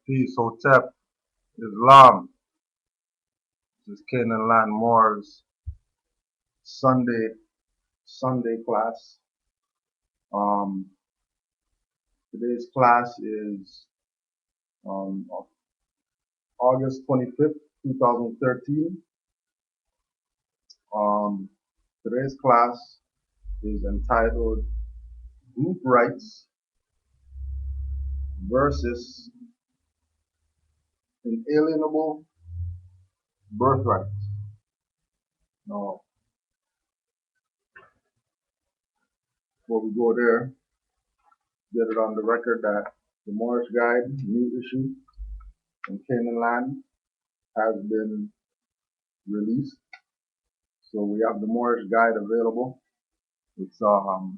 Peace, Hotep, Islam. This is Canaanland Moors Sunday class. Um, Today's class is August 25th, 2013. Today's class is entitled Group Rights versus Inalienable Birthrights. Now, before we go there, get it on the record that the Moorish Guide, new issue in Canaanland, has been released. So we have the Moorish Guide available. It's $50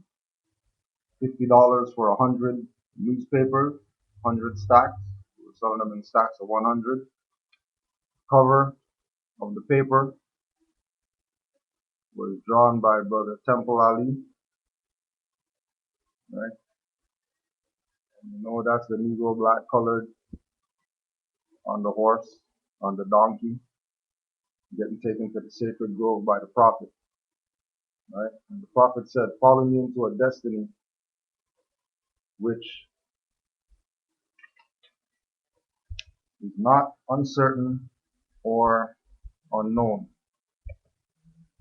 for 100 newspapers, 100 stacks. We're selling them in stacks of 100. Cover of the paper was drawn by Brother Temple Ali. Right? And you know that's the Negro black colored on the horse, on the donkey, getting taken to the sacred grove by the prophet. Right? And the prophet said, "Follow me into a destiny which is not uncertain or unknown."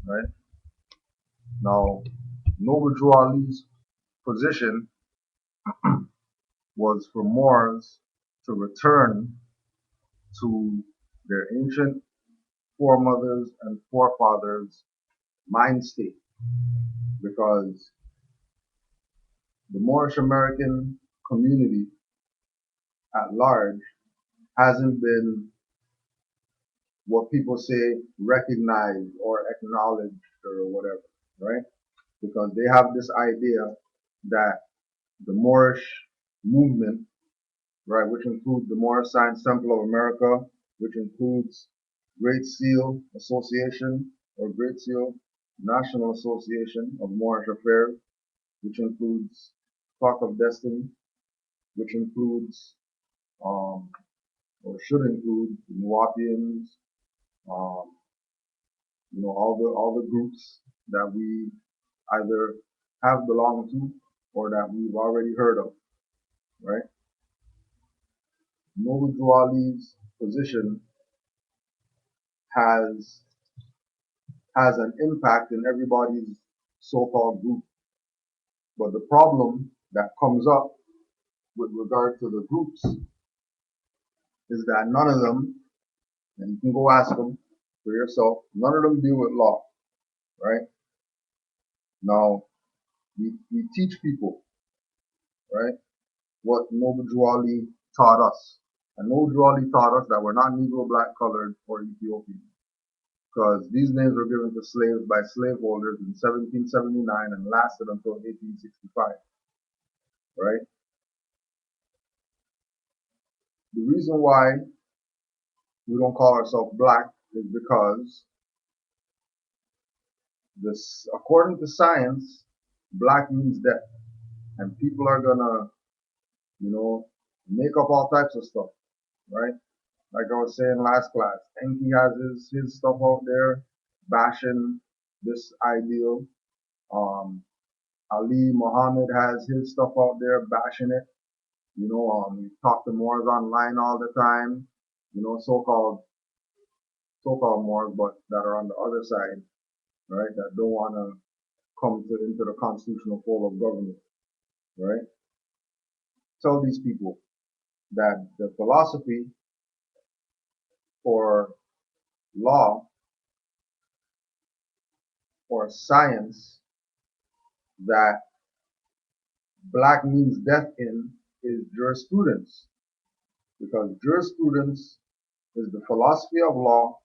Right? Now, Noble Drew Ali's position was for Moors to return to their ancient foremothers and forefathers' mind state, because the Moorish American community at large hasn't been what people say recognized or acknowledged or whatever, right? Because they have this idea that the Moorish movement, right, which includes the Moorish Science Temple of America, which includes Great Seal Association or Great Seal National Association of Moorish Affairs, which includes Clock of Destiny, which includes or should include the Nuwapians, all the groups that we either have belonged to or that we've already heard of, right? Noble Drew Ali's position has an impact in everybody's so-called group. But the problem that comes up with regard to the groups is that none of them, and you can go ask them for yourself, none of them deal with law, right? Now, we teach people, right, what Noble Drew Ali taught us. And Noble Drew Ali taught us that we're not Negro, black, colored, or Ethiopian, because these names were given to slaves by slaveholders in 1779 and lasted until 1865, right? The reason why we don't call ourselves black is because according to science, black means death, and people are gonna, make up all types of stuff, right? Like I was saying last class, Enki has his stuff out there bashing this ideal. Ali Muhammad has his stuff out there bashing it. We talk to Moors online all the time. So-called Moors, but that are on the other side, right? That don't want to come into the constitutional fold of government, right? Tell these people that the philosophy or law or science that black means death in is jurisprudence, because jurisprudence is the philosophy of law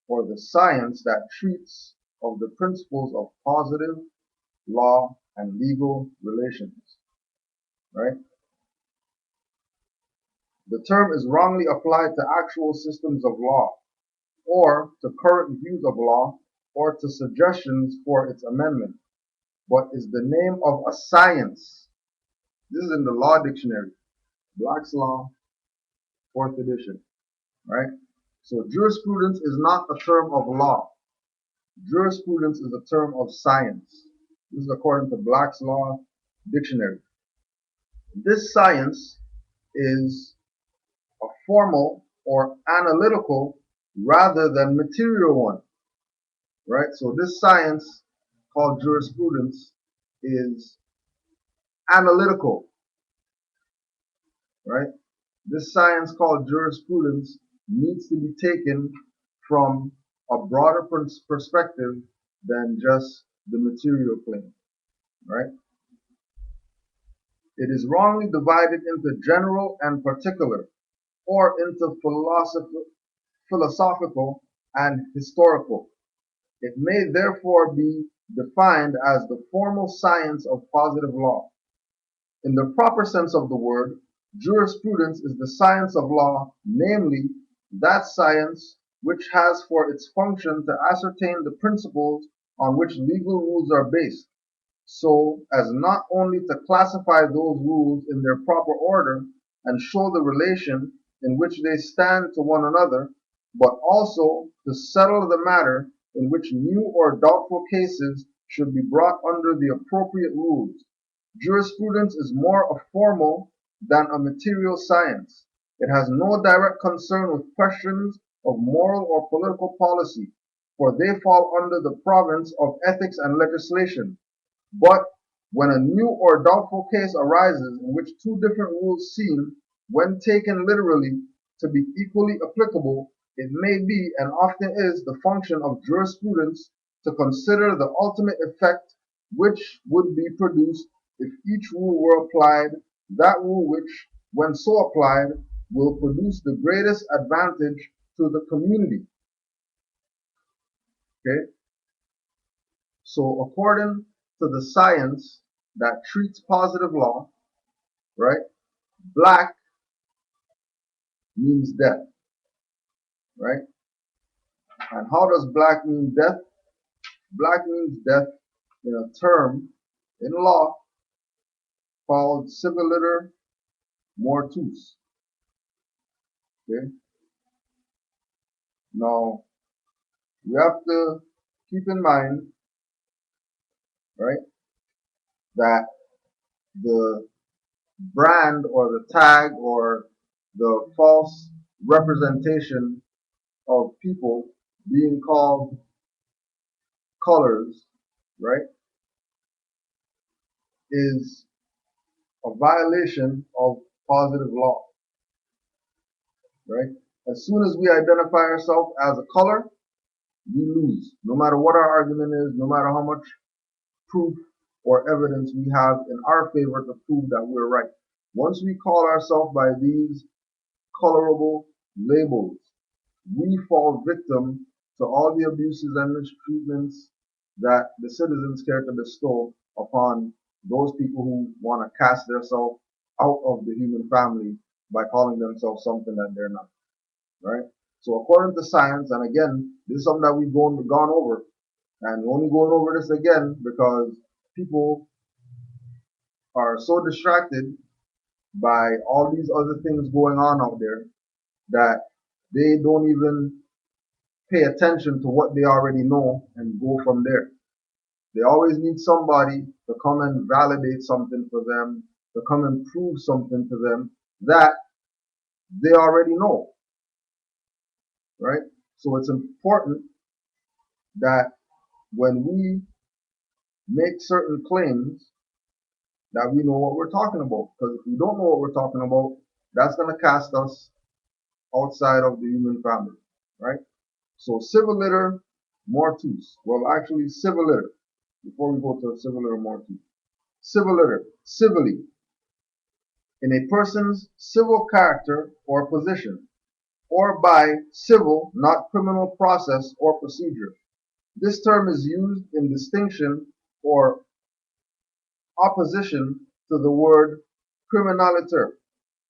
or the science that treats of the principles of positive law and legal relations, right? The term is wrongly applied to actual systems of law, or to current views of law, or to suggestions for its amendment, but is the name of a science. This is in the law dictionary, Black's Law, 4th edition, right? So jurisprudence is not a term of law. Jurisprudence is a term of science. This is according to Black's Law Dictionary. This science is a formal or analytical rather than material one, right? So this science called jurisprudence is analytical, right? This science called jurisprudence needs to be taken from a broader perspective than just the material plane, right? It is wrongly divided into general and particular, or into philosophical and historical. It may therefore be defined as the formal science of positive law. In the proper sense of the word, jurisprudence is the science of law, namely, that science which has for its function to ascertain the principles on which legal rules are based, so as not only to classify those rules in their proper order and show the relation in which they stand to one another, but also to settle the matter in which new or doubtful cases should be brought under the appropriate rules. Jurisprudence is more a formal than a material science. It has no direct concern with questions of moral or political policy, for they fall under the province of ethics and legislation. But when a new or doubtful case arises in which two different rules seem, when taken literally, to be equally applicable, it may be, and often is, the function of jurisprudence to consider the ultimate effect which would be produced if each rule were applied, that rule which, when so applied, will produce the greatest advantage to the community. Okay? So according to the science that treats positive law, right, black means death, right? And how does black mean death? Black means death in a term in law called civiliter mortuus. Okay? Now, we have to keep in mind, right, that the brand or the tag or the false representation of people being called colors, right, is a violation of positive law, right? As soon as we identify ourselves as a color, we lose. No matter what our argument is, no matter how much proof or evidence we have in our favor to prove that we're right. Once we call ourselves by these colorable labels, we fall victim to all the abuses and mistreatments that the citizens care to bestow upon those people who want to cast themselves out of the human family by calling themselves something that they're not, right? So according to science, and again, this is something that we've gone over, and we're only going over this again because people are so distracted by all these other things going on out there that they don't even pay attention to what they already know and go from there. They always need somebody to come and validate something for them, to come and prove something to them that they already know, right? So it's important that when we make certain claims that we know what we're talking about. Because if we don't know what we're talking about, that's going to cast us outside of the human family, right? So civiliter mortuus. Well, actually, civiliter. Before we go to civiliter mortuus. Civiliter, civilly, in a person's civil character or position, or by civil, not criminal process or procedure. This term is used in distinction or opposition to the word criminaliter,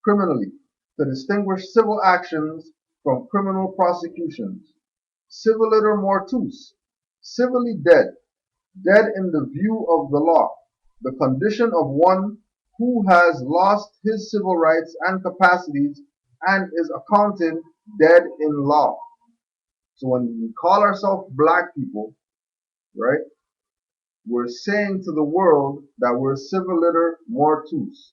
criminally, to distinguish civil actions from criminal prosecutions. Civiliter mortuus, civilly dead, dead in the view of the law, the condition of one who has lost his civil rights and capacities and is accounted dead in law. So when we call ourselves black people, right, we're saying to the world that we're civiliter mortus.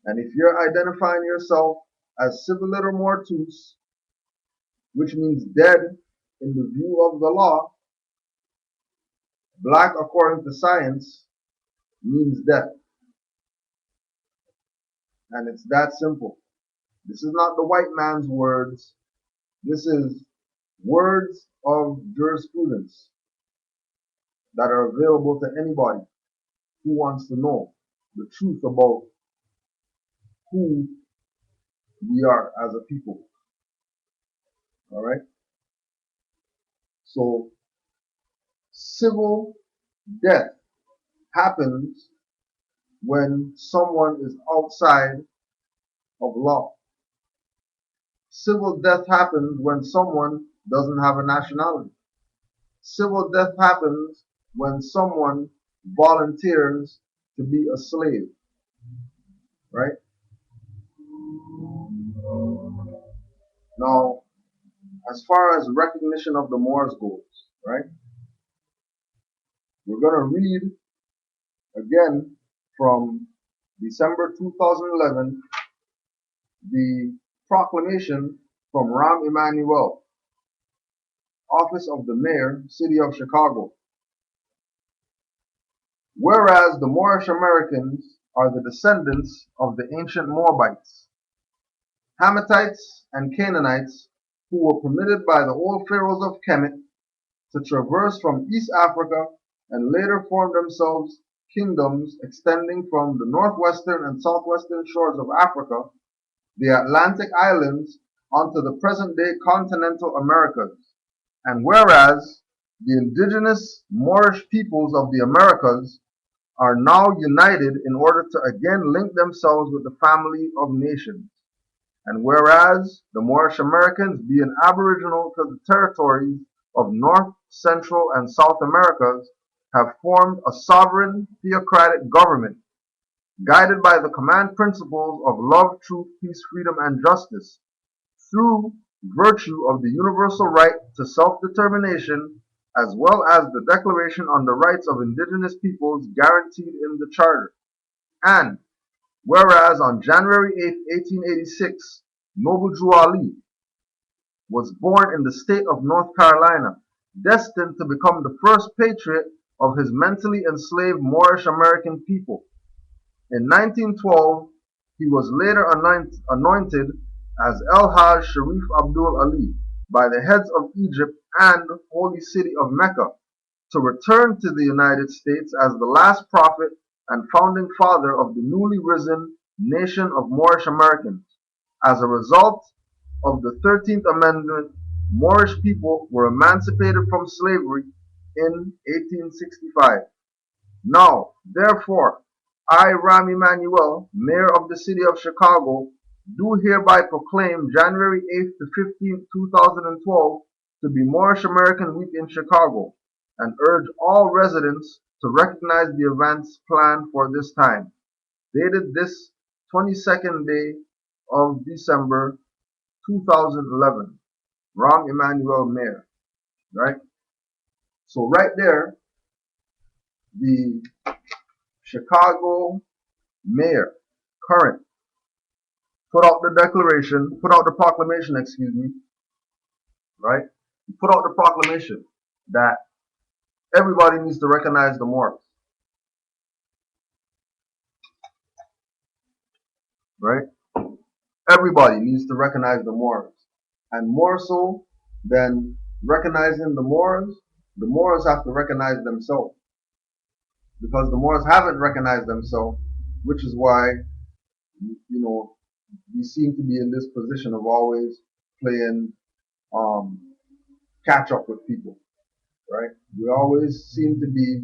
And if you're identifying yourself as civiliter mortus, which means dead in the view of the law, black according to science means death. And it's that simple. This is not the white man's words. This is words of jurisprudence that are available to anybody who wants to know the truth about who we are as a people. All right? So, civil death happens when someone is outside of law. Civil death happens when someone doesn't have a nationality. Civil death happens when someone volunteers to be a slave, right? Now, as far as recognition of the Moors goes, right? We're going to read again from December 2011, the proclamation from Rahm Emanuel, office of the mayor, city of Chicago. Whereas the Moorish Americans are the descendants of the ancient Moabites, Hamathites, and Canaanites who were permitted by the old pharaohs of Kemet to traverse from East Africa and later form themselves kingdoms extending from the northwestern and southwestern shores of Africa, the Atlantic islands, onto the present-day continental Americas. And whereas the indigenous Moorish peoples of the Americas are now united in order to again link themselves with the family of nations. And whereas the Moorish Americans, being aboriginal to the territories of North, Central, and South Americas, have formed a sovereign theocratic government, guided by the command principles of love, truth, peace, freedom, and justice, through virtue of the universal right to self-determination, as well as the Declaration on the Rights of Indigenous Peoples guaranteed in the Charter. And whereas on January 8, 1886, Noble Drew Ali was born in the state of North Carolina, destined to become the first patriot of his mentally enslaved Moorish American people. In 1912, he was later anointed as El-Hajj Sharif Abdul Ali by the heads of Egypt and Holy City of Mecca to return to the United States as the last prophet and founding father of the newly risen nation of Moorish Americans. As a result of the 13th Amendment, Moorish people were emancipated from slavery in 1865. Now, therefore, I, Rahm Emanuel, Mayor of the City of Chicago, do hereby proclaim January 8th to 15th, 2012 to be Moorish American Week in Chicago, and urge all residents to recognize the events planned for this time. Dated this 22nd day of December 2011. Rahm Emanuel, Mayor. Right? So right there, the Chicago mayor, current, put out the declaration, put out the proclamation, excuse me, right? He put out the proclamation that everybody needs to recognize the Moors, right? Everybody needs to recognize the Moors. And more so than recognizing the Moors have to recognize themselves. Because the Moors haven't recognized themselves, which is why, we seem to be in this position of always playing catch up with people, right? We always seem to be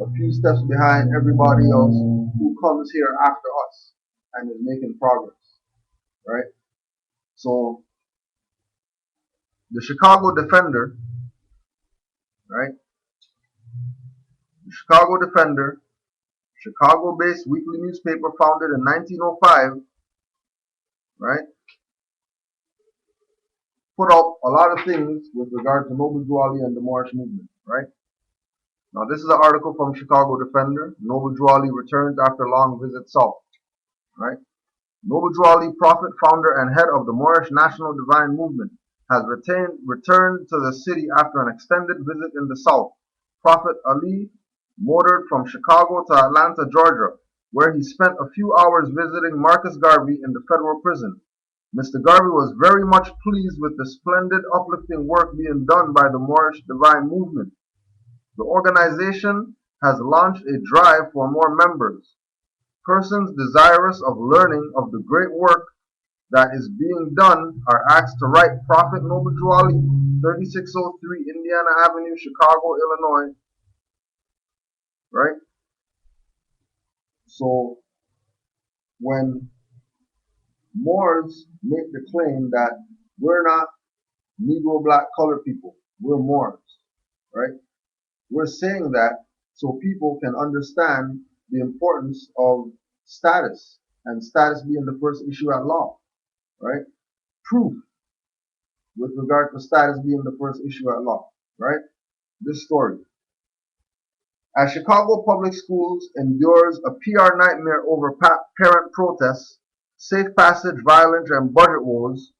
a few steps behind everybody else who comes here after us and is making progress, right? So the Chicago Defender, right? The Chicago Defender, Chicago-based weekly newspaper founded in 1905, right? put out a lot of things with regard to Noble Drew Ali and the Moorish movement, right? Now, this is an article from Chicago Defender. Noble Drew Ali returns after long visit south, right? Noble Drew Ali, prophet, founder, and head of the Moorish National Divine Movement, has returned to the city after an extended visit in the south. Prophet Ali motored from Chicago to Atlanta, Georgia, where he spent a few hours visiting Marcus Garvey in the federal prison. Mr. Garvey was very much pleased with the splendid, uplifting work being done by the Moorish Divine Movement. The organization has launched a drive for more members. Persons desirous of learning of the great work that is being done are asked to write Prophet Noble Drew Ali, 3603 Indiana Avenue, Chicago, Illinois. Right? So when Moors make the claim that we're not Negro, black, colored people, we're Moors, right? We're saying that so people can understand the importance of status, and status being the first issue at law, right? Proof with regard to status being the first issue at law, right? This story. As Chicago public schools endures a PR nightmare over parent protests, safe passage violence, and budget woes,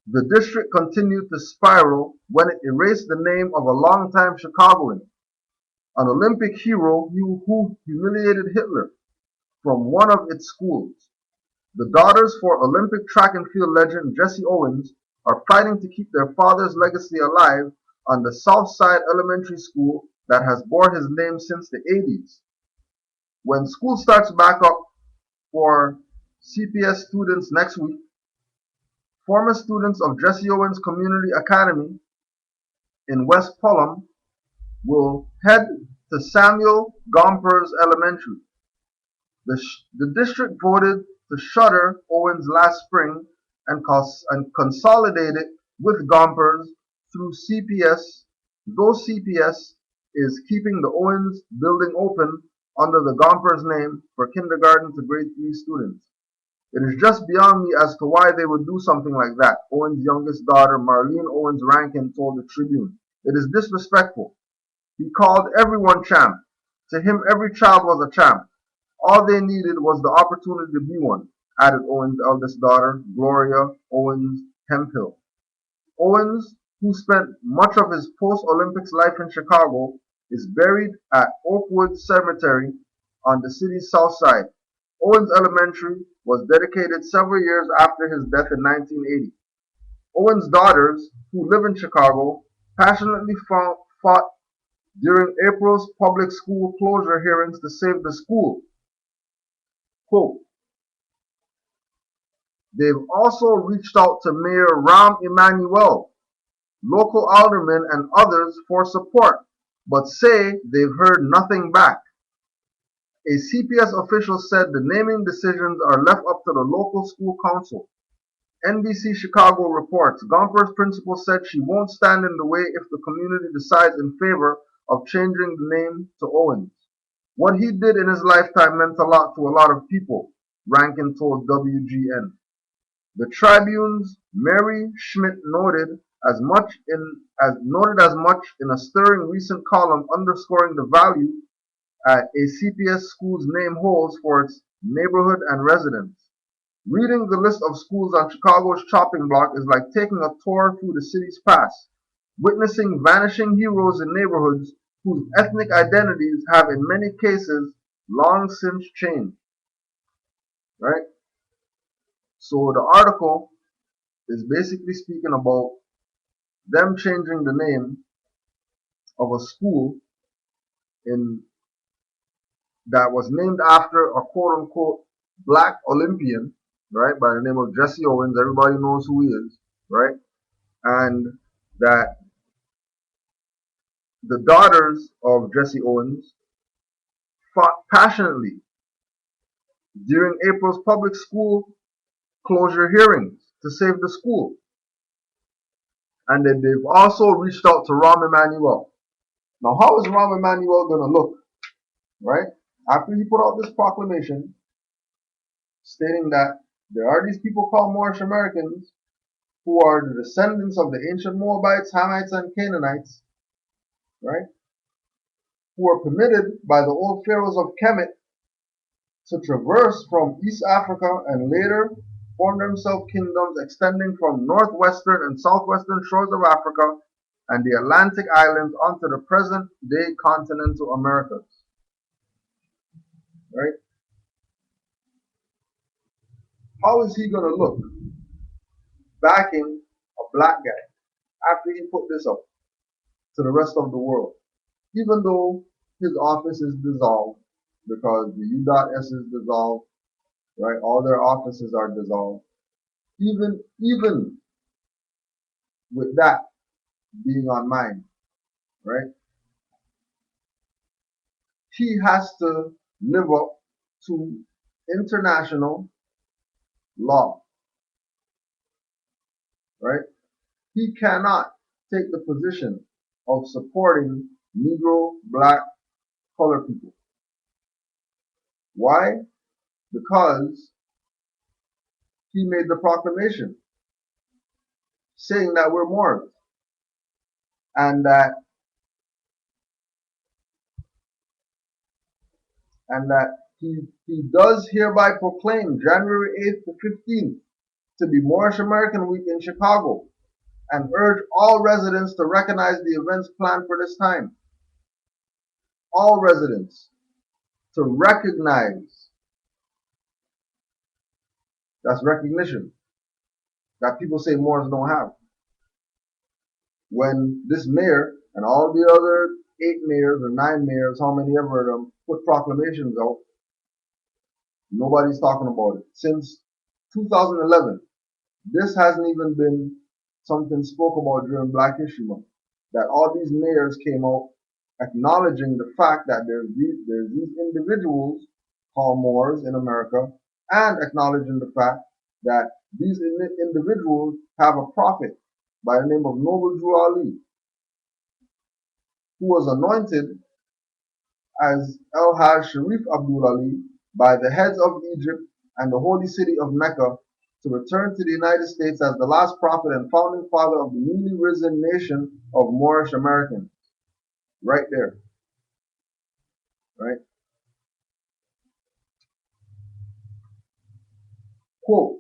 the district continued to spiral when it erased the name of a longtime Chicagoan, an Olympic hero who humiliated Hitler, from one of its schools. The daughters for Olympic track and field legend Jesse Owens are fighting to keep their father's legacy alive on the South Side Elementary School that has bore his name since the 80s. When school starts back up for CPS students next week, former students of Jesse Owens Community Academy in West Fulham will head to Samuel Gompers Elementary. The district voted to shutter Owens last spring and consolidate it with Gompers through CPS, though CPS is keeping the Owens building open under the Gompers name for kindergarten to grade 3 students. It is just beyond me as to why they would do something like that, Owens' youngest daughter, Marlene Owens Rankin, told the Tribune. It is disrespectful. He called everyone champ. To him, every child was a champ. All they needed was the opportunity to be one, added Owens' eldest daughter, Gloria Owens Hemphill. Owens, who spent much of his post-Olympics life in Chicago, is buried at Oakwood Cemetery on the city's south side. Owens Elementary was dedicated several years after his death in 1980. Owens' daughters, who live in Chicago, passionately fought during April's public school closure hearings to save the school. Quote, they've also reached out to Mayor Rahm Emanuel, local aldermen, and others for support, but say they've heard nothing back. A CPS official said the naming decisions are left up to the local school council. NBC Chicago reports Gompers' principal said she won't stand in the way if the community decides in favor of changing the name to Owens. What he did in his lifetime meant a lot to a lot of people, Rankin told WGN. The Tribune's Mary Schmidt noted as much in a stirring recent column underscoring the value a CPS school's name holds for its neighborhood and residents. Reading the list of schools on Chicago's chopping block is like taking a tour through the city's past, witnessing vanishing heroes in neighborhoods whose ethnic identities have in many cases long since changed. Right? So the article is basically speaking about them changing the name of a school in that was named after a quote-unquote black Olympian, right, by the name of Jesse Owens. Everybody knows who he is, right? And that the daughters of Jesse Owens fought passionately during April's public school closure hearings to save the school. And then they've also reached out to Rahm Emanuel. Now, how is Rahm Emanuel going to look, right? After he put out this proclamation stating that there are these people called Moorish Americans who are the descendants of the ancient Moabites, Hamites, and Canaanites, right? Who were permitted by the old pharaohs of Kemet to traverse from East Africa and later form themselves kingdoms extending from northwestern and southwestern shores of Africa and the Atlantic islands onto the present-day continental Americas, right? How is he going to look backing a black guy after he put this up to the rest of the world? Even though his office is dissolved because the U.S. is dissolved, right? All their offices are dissolved. Even with that being on mind, right? He has to live up to international law, right? He cannot take the position of supporting Negro, black, colored people. Why? Because he made the proclamation saying that we're Moors and that he does hereby proclaim January 8th to 15th to be Moorish American Week in Chicago and urge all residents to recognize the events planned for this time. All residents to recognize, that's recognition, that people say Moors don't have. When this mayor and all the other 8 mayors or 9 mayors, how many ever of them, put proclamations out, nobody's talking about it. Since 2011, this hasn't even been something spoke about during Black History Month. That all these mayors came out acknowledging the fact that there's these individuals called Moors in America, and acknowledging the fact that these individuals have a prophet by the name of Noble Drew Ali, who was anointed as El Hajj Sharif Abdul Ali by the heads of Egypt and the holy city of Mecca to return to the United States as the last prophet and founding father of the newly risen nation of Moorish Americans. Right there. Right? Quote,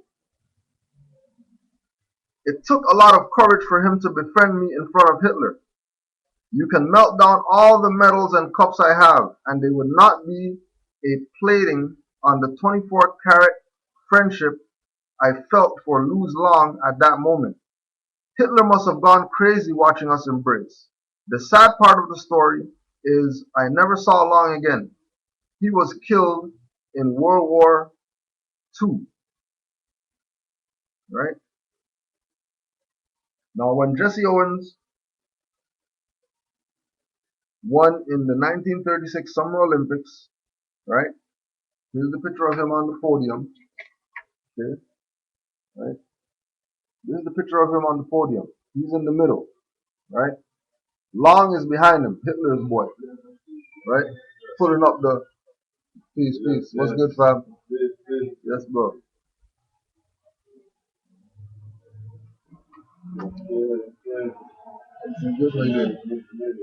"It took a lot of courage for him to befriend me in front of Hitler. You can melt down all the medals and cups I have, and they would not be a plating on the 24-karat friendship I felt for Louis Long at that moment. Hitler must have gone crazy watching us embrace. The sad part of the story is I never saw Long again. He was killed in World War II." Right? Now, when Jesse Owens won in the 1936 Summer Olympics, right? Here's the picture of him on the podium. Okay, right? Here's the picture of him on the podium. He's in the middle, right? Long is behind him, Hitler's boy, right? Putting up the peace. What's good, fam? Yes, bro.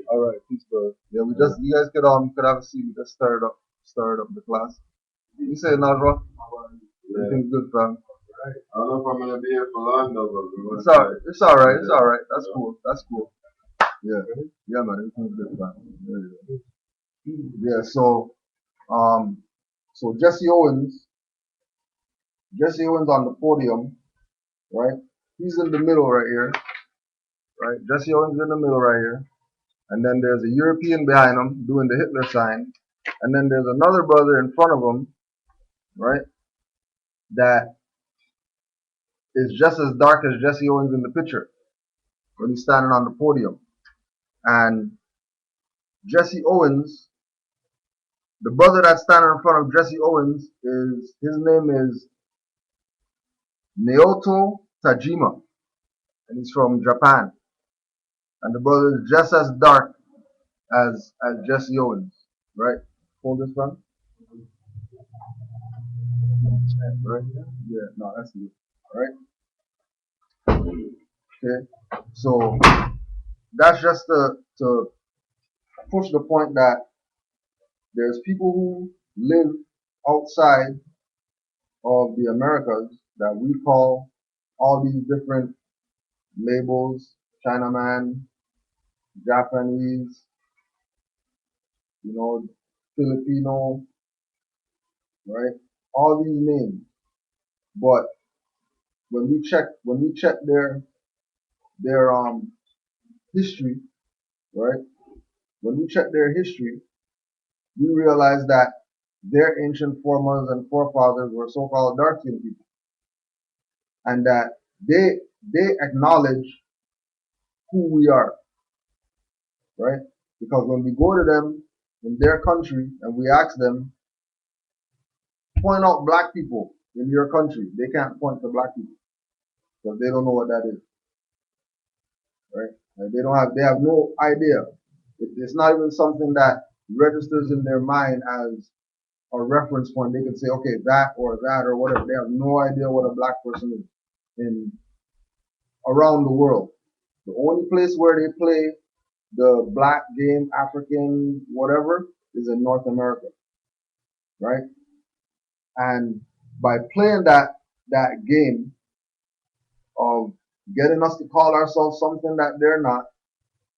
All right, peace, bro. Yeah, you guys could have a seat. We just started up the class. You say Najwa? Everything's good, fam. I don't know if I'm gonna be here for long though, but it's all right. That's cool. Yeah, man. Everything's good, fam. Yeah. So Jesse Owens on the podium, right? He's in the middle right here, right? Jesse Owens in the middle right here, and then there's a European behind him doing the Hitler sign, and then there's another brother in front of him, right? That is just as dark as Jesse Owens in the picture when he's standing on the podium. And Jesse Owens, the brother that's standing in front of Jesse Owens, his name is Naoto Tajima, and he's from Japan. And the brother is just as dark as Jesse Owens, right? Hold this one. Right? Yeah, no, that's you. All right? Okay, so that's just to push the point that there's people who live outside of the Americas that we call all these different labels, Chinaman, Japanese, you know, Filipino, right? All these names. But when we check their history, right? When we check their history, we realize that their ancient foremothers and forefathers were so-called dark skinned people, and that they acknowledge who we are, right? Because when we go to them in their country and we ask them, point out black people in your country, they can't point to black people because they don't know what that is, right? And they have no idea. It's not even something that registers in their mind as a reference point. They can say, okay, that or whatever. They have no idea what a black person is in around the world. The only place where they play the black game, African, whatever, is in North America, right? And by playing that game of getting us to call ourselves something that they're not,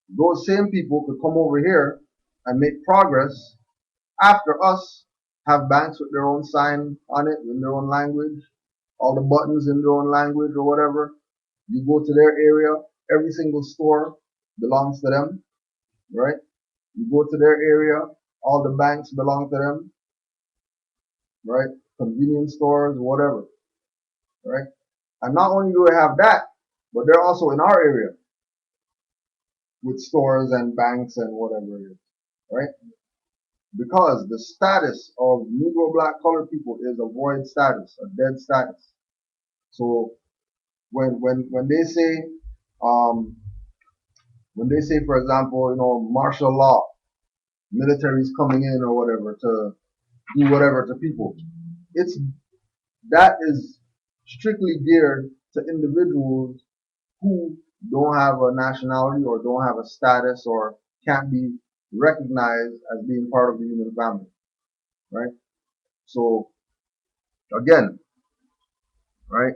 those same people could come over here and make progress after us, have banks with their own sign on it in their own language, all the buttons in their own language or whatever. You go to their area, every single store belongs to them, right? You go to their area, all the banks belong to them, right? Convenience stores, whatever, right? And not only do they have that, but they're also in our area with stores and banks and whatever it is, right? Because the status of Negro, black, colored people is a void status, a dead status. So when they say, um, for example, martial law, military's coming in or whatever to do whatever to people, that is strictly geared to individuals who don't have a nationality or don't have a status or can't be recognized as being part of the human family, right? So again, right,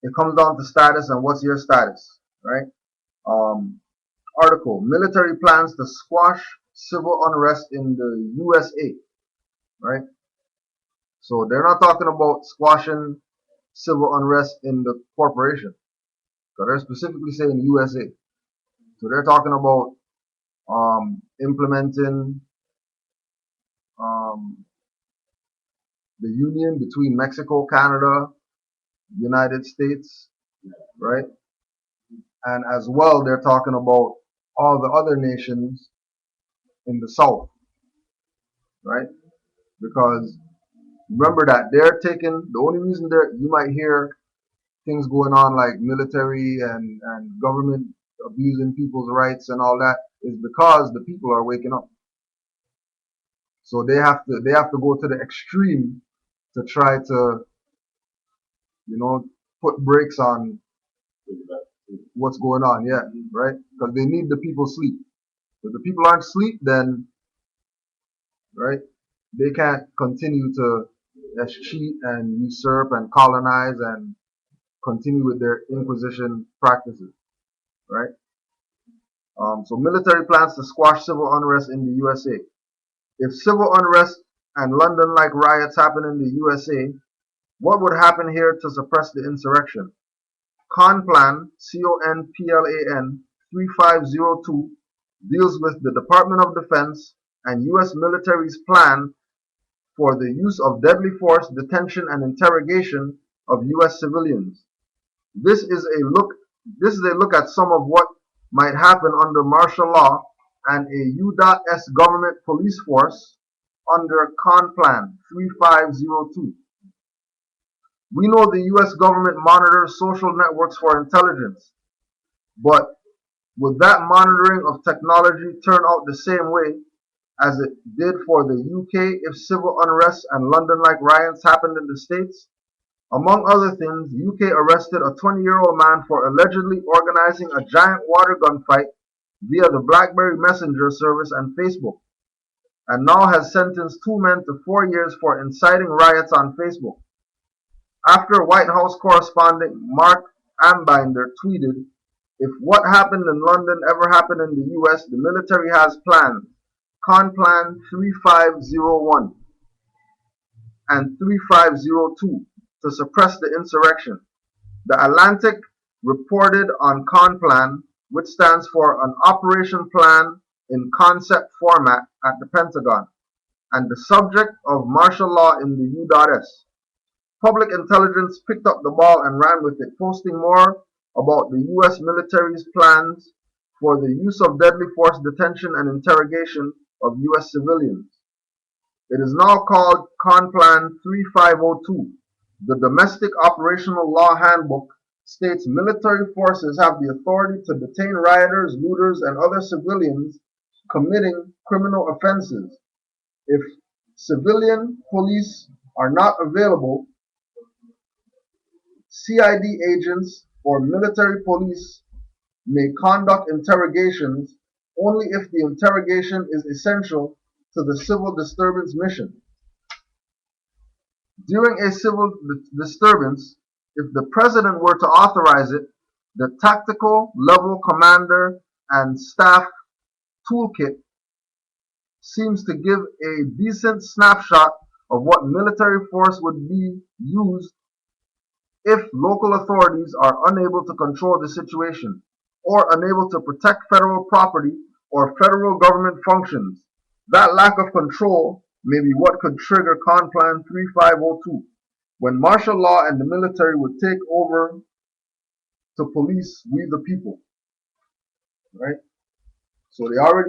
it comes down to status and what's your status, right? Um, article, military plans to squash civil unrest in the USA, right? So they're not talking about squashing civil unrest in the corporation. So they're specifically saying USA. So they're talking about implementing um, the union between Mexico, Canada, United States, right? And as well, they're talking about all the other nations in the South, right? Because remember that they're taking, the only reason you might hear things going on like military and government abusing people's rights and all that is because the people are waking up. So they have to go to the extreme to try to, put brakes on what's going on, yeah, right? Because they need the people sleep. If the people aren't asleep, then, right, they can't continue to cheat and usurp and colonize and continue with their inquisition practices, right? So military plans to squash civil unrest in the USA. If civil unrest and London-like riots happen in the USA, what would happen here to suppress the insurrection? CONPLAN, CONPLAN 3502 deals with the Department of Defense and U.S. military's plan for the use of deadly force, detention, and interrogation of U.S. civilians. This is a look at some of what might happen under martial law and a U.S. government police force under CONPLAN 3502. We know the U.S. government monitors social networks for intelligence, but would that monitoring of technology turn out the same way as it did for the UK if civil unrest and London-like riots happened in the States? Among other things, the UK arrested a 20-year-old man for allegedly organizing a giant water gun fight via the BlackBerry Messenger service and Facebook, and now has sentenced two men to 4 years for inciting riots on Facebook. After White House correspondent Mark Ambinder tweeted, "If what happened in London ever happened in the US, the military has plans, Conplan 3501 and 3502, to suppress the insurrection." The Atlantic reported on Conplan, which stands for an operation plan in concept format at the Pentagon, and the subject of martial law in the U.S. Public intelligence picked up the ball and ran with it, posting more about the U.S. military's plans for the use of deadly force detention and interrogation of U.S. civilians. It is now called Conplan 3502. The Domestic Operational Law Handbook states military forces have the authority to detain rioters, looters, and other civilians committing criminal offenses. If civilian police are not available, CID agents or military police may conduct interrogations only if the interrogation is essential to the civil disturbance mission. During a civil disturbance, if the president were to authorize it, the Tactical Level Commander and Staff Toolkit seems to give a decent snapshot of what military force would be used if local authorities are unable to control the situation, or unable to protect federal property or federal government functions. That lack of control may be what could trigger Conplan 3502, when martial law and the military would take over to police we the people. Right? So they're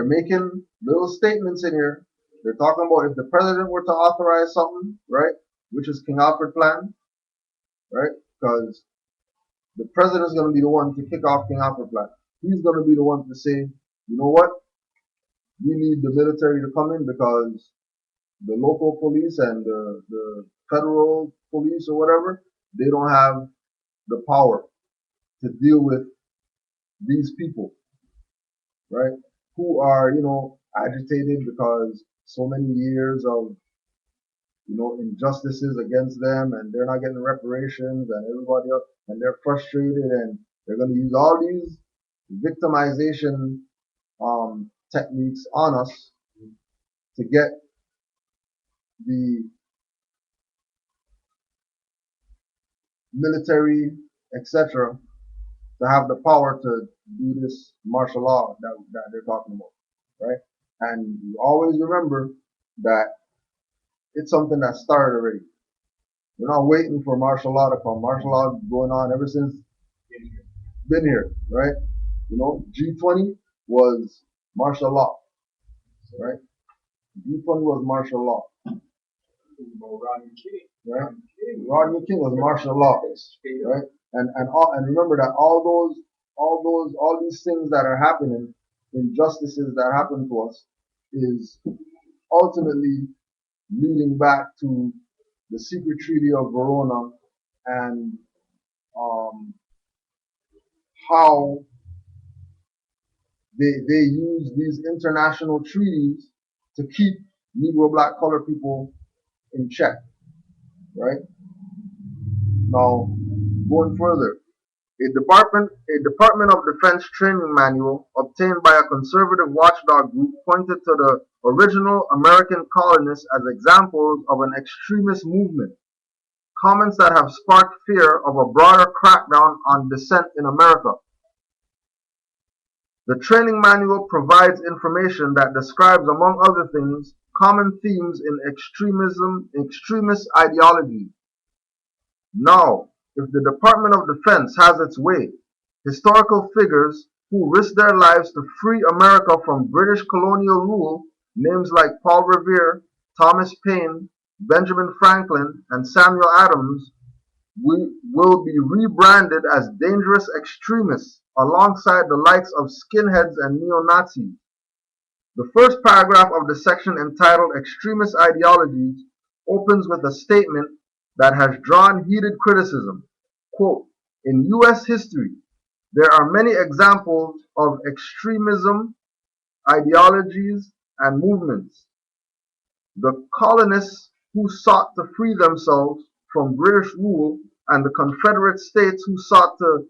making little statements in here. They're talking about if the president were to authorize something, right, which is King Alfred Plan, right, because the president is going to be the one to kick off King Alfred Plan. He's going to be the one to say, you know what, we need the military to come in because the local police and the federal police or whatever, they don't have the power to deal with these people, right, who are, agitated because so many years of, injustices against them, and they're not getting reparations, and everybody else, and they're frustrated, and they're going to use all these victimization techniques on us to get the military, etc., to have the power to do this martial law that they're talking about, right? And you always remember that it's something that started already. We're not waiting for martial law to come. Martial law is going on ever since been here, right? G20 was martial law, right? G20 was martial law, right? Rodney King was martial law, right? And remember that all these things that are happening, injustices that happen to us, is ultimately leading back to the secret treaty of Verona and how they use these international treaties to keep Negro, black, colored people in check, right? Now, going further, a Department of Defense training manual obtained by a conservative watchdog group pointed to the original American colonists as examples of an extremist movement, comments that have sparked fear of a broader crackdown on dissent in America. The training manual provides information that describes, among other things, common themes in extremist ideology. Now, if the Department of Defense has its way, historical figures who risked their lives to free America from British colonial rule, names like Paul Revere, Thomas Paine, Benjamin Franklin, and Samuel Adams, will be rebranded as dangerous extremists alongside the likes of skinheads and neo-Nazis. The first paragraph of the section entitled Extremist Ideologies opens with a statement that has drawn heated criticism. Quote, in U.S. history, there are many examples of extremism, ideologies, and movements. The colonists who sought to free themselves from British rule and the Confederate States who sought to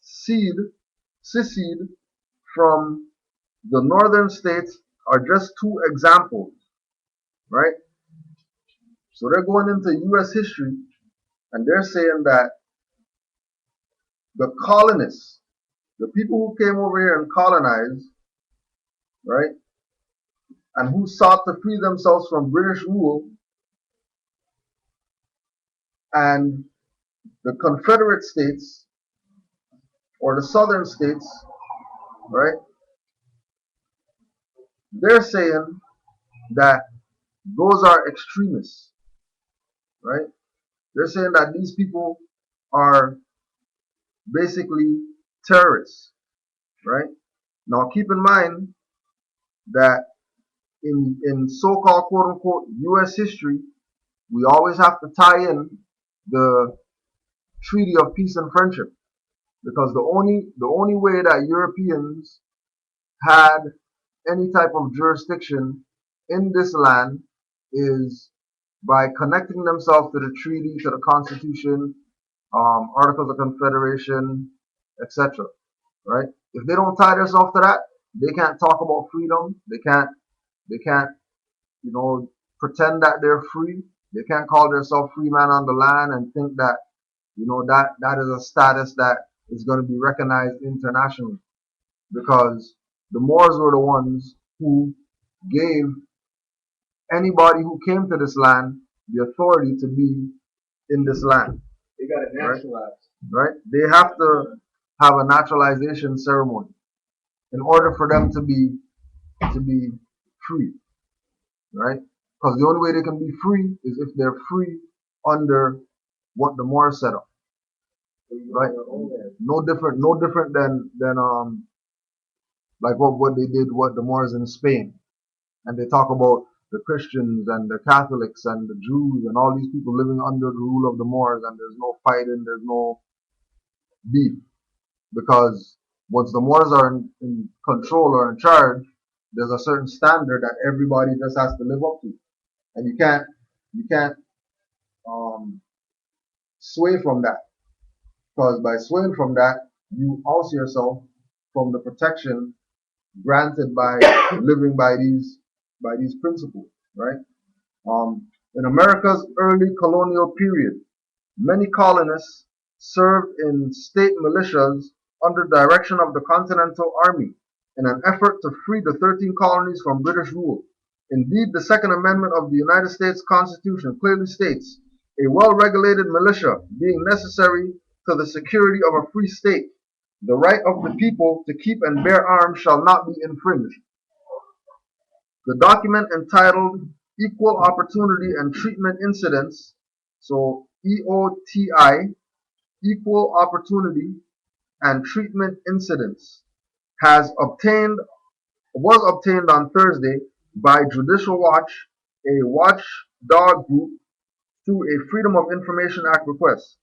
secede from the northern states are just two examples, right? So they're going into U.S. history and they're saying that the colonists, the people who came over here and colonized, right, and who sought to free themselves from British rule, and the Confederate States or the southern states, right, they're saying that those are extremists, right? They're saying that these people are basically terrorists, right? Now keep in mind that in so-called quote-unquote U.S. history, we always have to tie in the Treaty of Peace and Friendship, because the only way that Europeans had any type of jurisdiction in this land is by connecting themselves to the treaty, to the Constitution, Articles of Confederation, etc. Right? If they don't tie themselves to that, they can't talk about freedom. They can't, pretend that they're free. They can't call themselves free man on the land and think that, that is a status that is going to be recognized internationally, because the Moors were the ones who gave anybody who came to this land the authority to be in this land. They got it naturalized. Right? They have to have a naturalization ceremony in order for them to be free. Right? Because the only way they can be free is if they're free under what the Moors set up. Right? No different than like what they did, what the Moors in Spain. And they talk about the Christians and the Catholics and the Jews and all these people living under the rule of the Moors, and there's no fighting, there's no beef, because once the Moors are in control or in charge, there's a certain standard that everybody just has to live up to, and you can't sway from that, because by swaying from that, you oust yourself from the protection granted by living by these principles, right? In America's early colonial period, many colonists served in state militias under direction of the Continental Army in an effort to free the 13 colonies from British rule. Indeed, the Second Amendment of the United States Constitution clearly states, a well-regulated militia being necessary to the security of a free state, the right of the people to keep and bear arms shall not be infringed. The document entitled Equal Opportunity and Treatment Incidents, so EOTI, Equal Opportunity and Treatment Incidents, was obtained on Thursday by Judicial Watch, a watchdog group, through a Freedom of Information Act request.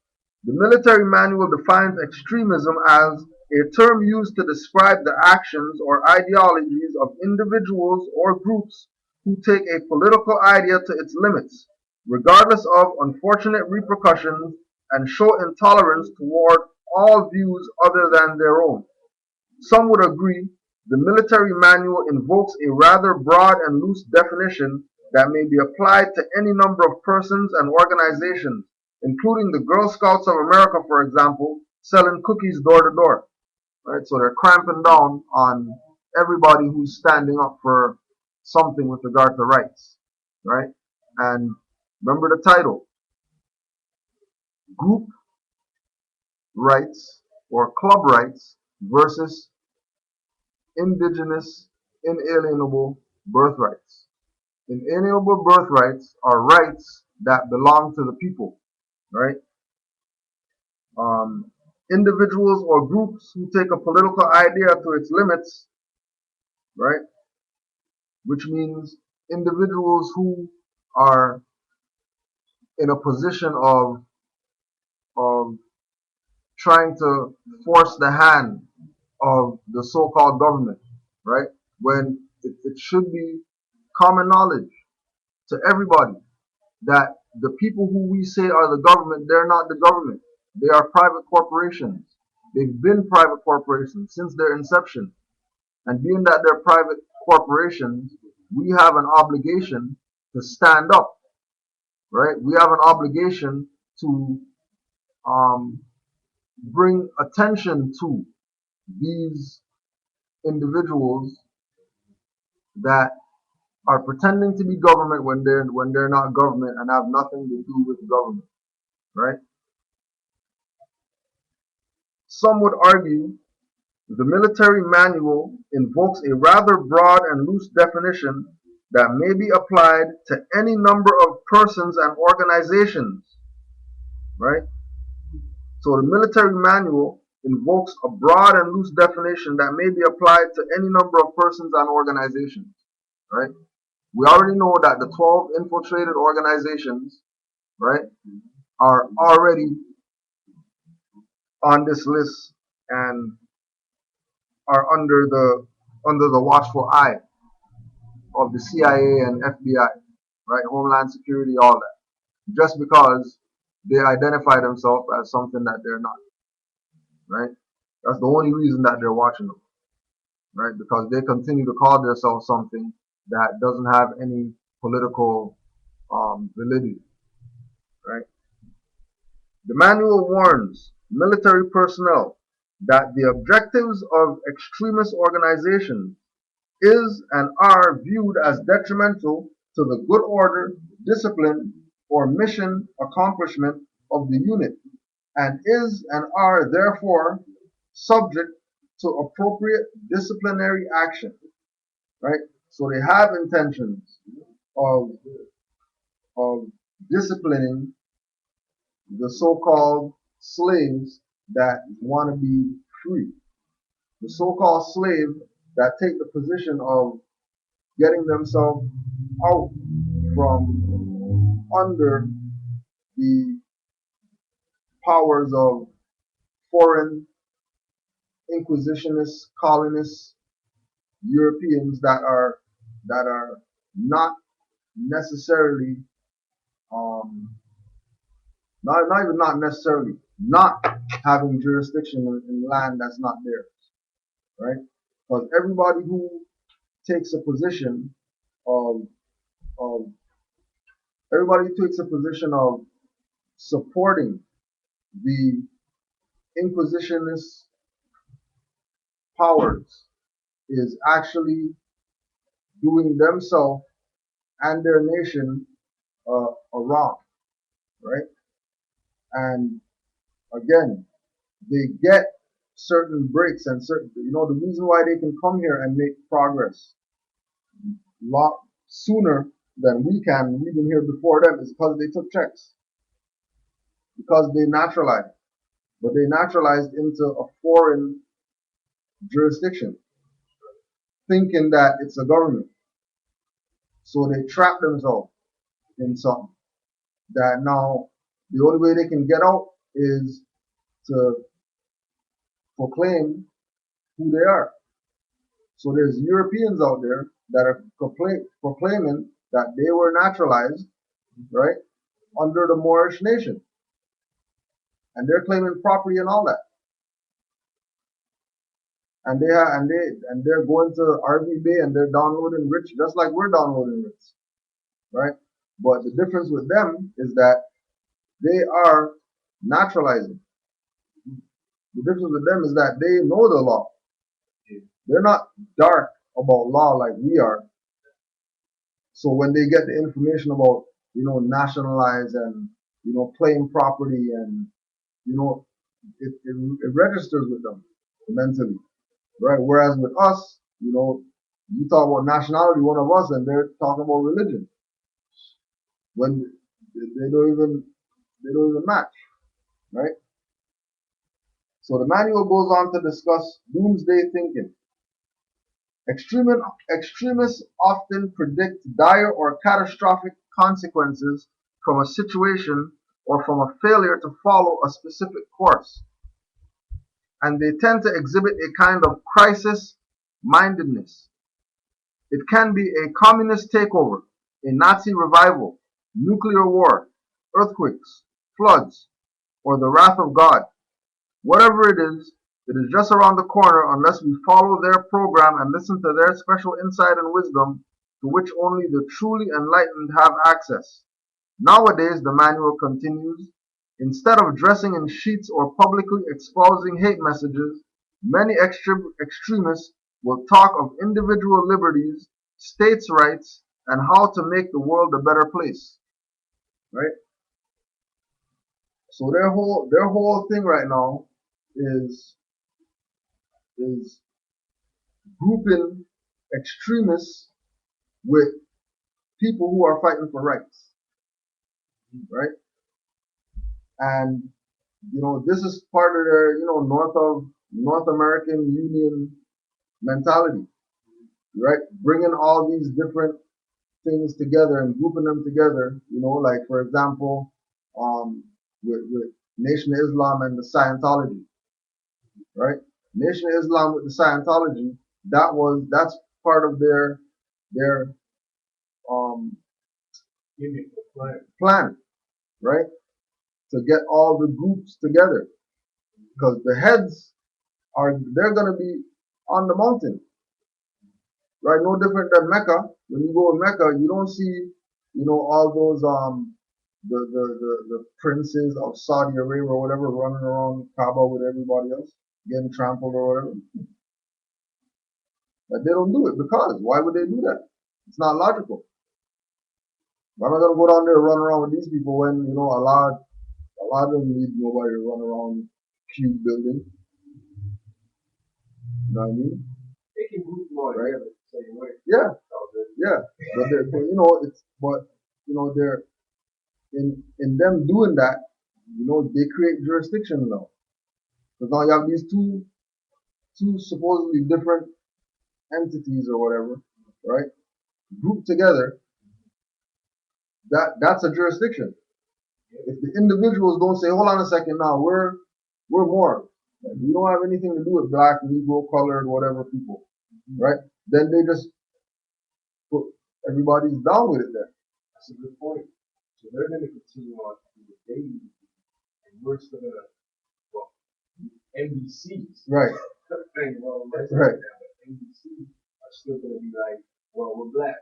The military manual defines extremism as a term used to describe the actions or ideologies of individuals or groups who take a political idea to its limits, regardless of unfortunate repercussions, and show intolerance toward all views other than their own. Some would agree the military manual invokes a rather broad and loose definition that may be applied to any number of persons and organizations, including the Girl Scouts of America, for example, selling cookies door to door. Right? So they're cramping down on everybody who's standing up for something with regard to rights. Right? And remember the title, Group Rights or Club Rights versus Indigenous Inalienable Birthrights. Inalienable birthrights are rights that belong to the people, right? Individuals or groups who take a political idea to its limits, right? Which means individuals who are in a position of trying to force the hand of the so-called government, right? When it should be common knowledge to everybody that the people who we say are the government, they're not the government. They are private corporations. They've been private corporations since their inception. And being that they're private corporations, we have an obligation to stand up, right? We have an obligation to um, bring attention to these individuals that are pretending to be government when they're not government and have nothing to do with government, right? Some would argue the military manual invokes a rather broad and loose definition that may be applied to any number of persons and organizations, right? So the military manual invokes a broad and loose definition that may be applied to any number of persons and organizations, right? We already know that the 12 infiltrated organizations, right, are already on this list and are under the watchful eye of the CIA and FBI, right? Homeland Security, all that. Just because they identify themselves as something that they're not, right? That's the only reason that they're watching them, right? Because they continue to call themselves something that doesn't have any political validity, right? The manual warns military personnel that the objectives of extremist organizations is and are viewed as detrimental to the good order, discipline, or mission accomplishment of the unit, and is and are therefore subject to appropriate disciplinary action, right? So they have intentions of, of disciplining the so-called slaves that want to be free. The so-called slave that take the position of getting themselves out from under the powers of foreign inquisitionists, colonists, Europeans that are not necessarily not even not necessarily not having jurisdiction in land that's not theirs, right? Because everybody who takes a position of of everybody takes a position of supporting the inquisitionist powers is actually doing themselves and their nation a wrong, right? And again, they get certain breaks and certain, the reason why they can come here and make progress a lot sooner than we can, we've been here before them, is because they took checks, because they naturalized, but they naturalized into a foreign jurisdiction, thinking that it's a government. So they trap themselves in something that now the only way they can get out is to proclaim who they are. So there's Europeans out there that are proclaiming that they were naturalized, right, under the Moorish nation, and they're claiming property and all that, and they're going to RV Bay and they're downloading rich just like we're downloading rich, right? But the difference with them is that they are naturalizing. The difference with them is that they know the law. They're not dark about law like we are. So when they get the information about, nationalize and, claim property and, it registers with them mentally, right? Whereas with us, you talk about nationality, one of us, and they're talking about religion when they don't even match, right? So the manual goes on to discuss doomsday thinking. Extremists often predict dire or catastrophic consequences from a situation or from a failure to follow a specific course. And they tend to exhibit a kind of crisis mindedness. It can be a communist takeover, a Nazi revival, nuclear war, earthquakes, floods, or the wrath of God. Whatever it is just around the corner unless we follow their program and listen to their special insight and wisdom to which only the truly enlightened have access. Nowadays, the manual continues, instead of dressing in sheets or publicly espousing hate messages, many extremists will talk of individual liberties, states' rights, and how to make the world a better place. Right? So their whole thing right now is grouping extremists with people who are fighting for rights, right? And this is part of their North American Union mentality, right? Bringing all these different things together and grouping them together, like for example, with Nation of Islam and the Scientology, right? Nation of Islam with the Scientology, that's part of their um plan, right? To get all the groups together, because the heads they're gonna be on the mountain, right? No different than Mecca. When you go to Mecca, you don't see, all those the princes of Saudi Arabia or whatever running around Kaaba with everybody else, getting trampled or whatever. But they don't do it because why would they do that? It's not logical. Why am I gonna go down there and run around with these people when a lot of them need nobody to run around Q building? You know what I mean? They can group them all Right? together the same way. Yeah, yeah. But they're in them doing that, they create jurisdiction now. Because now you have these two supposedly different entities or whatever, right? Grouped together, that's a jurisdiction. If the individuals don't say, hold on a second now, we're more. Like, we don't have anything to do with black, Negro, colored, whatever people, right? Then they just put everybody's down with it then. That's a good point. So they're going to continue on to do what they need to do. And we're still going to, well, NBCs. Right. Right. NBCs are still going to be like, well, we're black.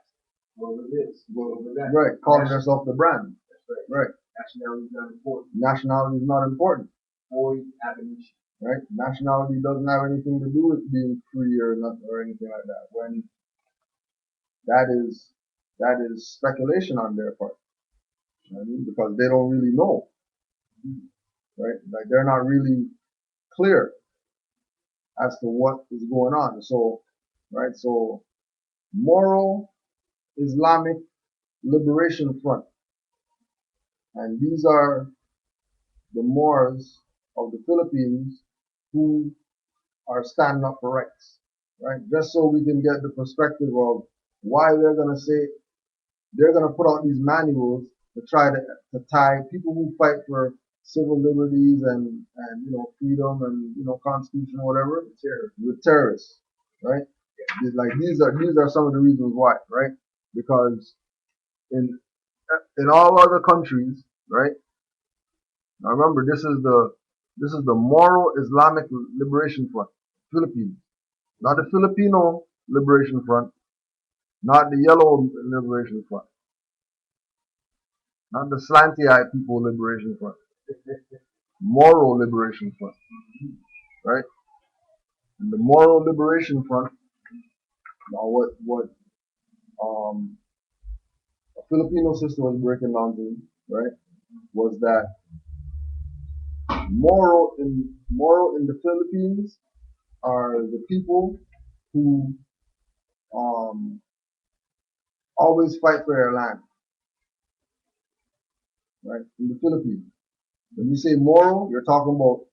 Well, we're this. Well, we're that. Right. Calling themselves the brand. That's right. Right. Nationality is not important. Nationality is not important. Void abolition. Right? Nationality doesn't have anything to do with being free or nothing or anything like that. When that is speculation on their part. You know what I mean? Because they don't really know. Right? Like they're not really clear as to what is going on. So, right? So, Moral Islamic Liberation Front. And these are the Moors of the Philippines who are standing up for rights, right? Just so we can get the perspective of why they're going to put out these manuals to try to tie people who fight for civil liberties and freedom and constitution or whatever with terrorists, right? Like these are some of the reasons why, right? Because in all other countries, right? Now remember, this is the Moral Islamic Liberation Front, Philippines, not the Filipino Liberation Front, not the Yellow Liberation Front, not the slanty-eyed people Liberation Front, Moral Liberation Front, right? And the Moral Liberation Front. Now, what a Filipino sister was breaking down to, right, was that moral in the Philippines are the people who always fight for their land, right? In the Philippines, when you say moral, you're talking about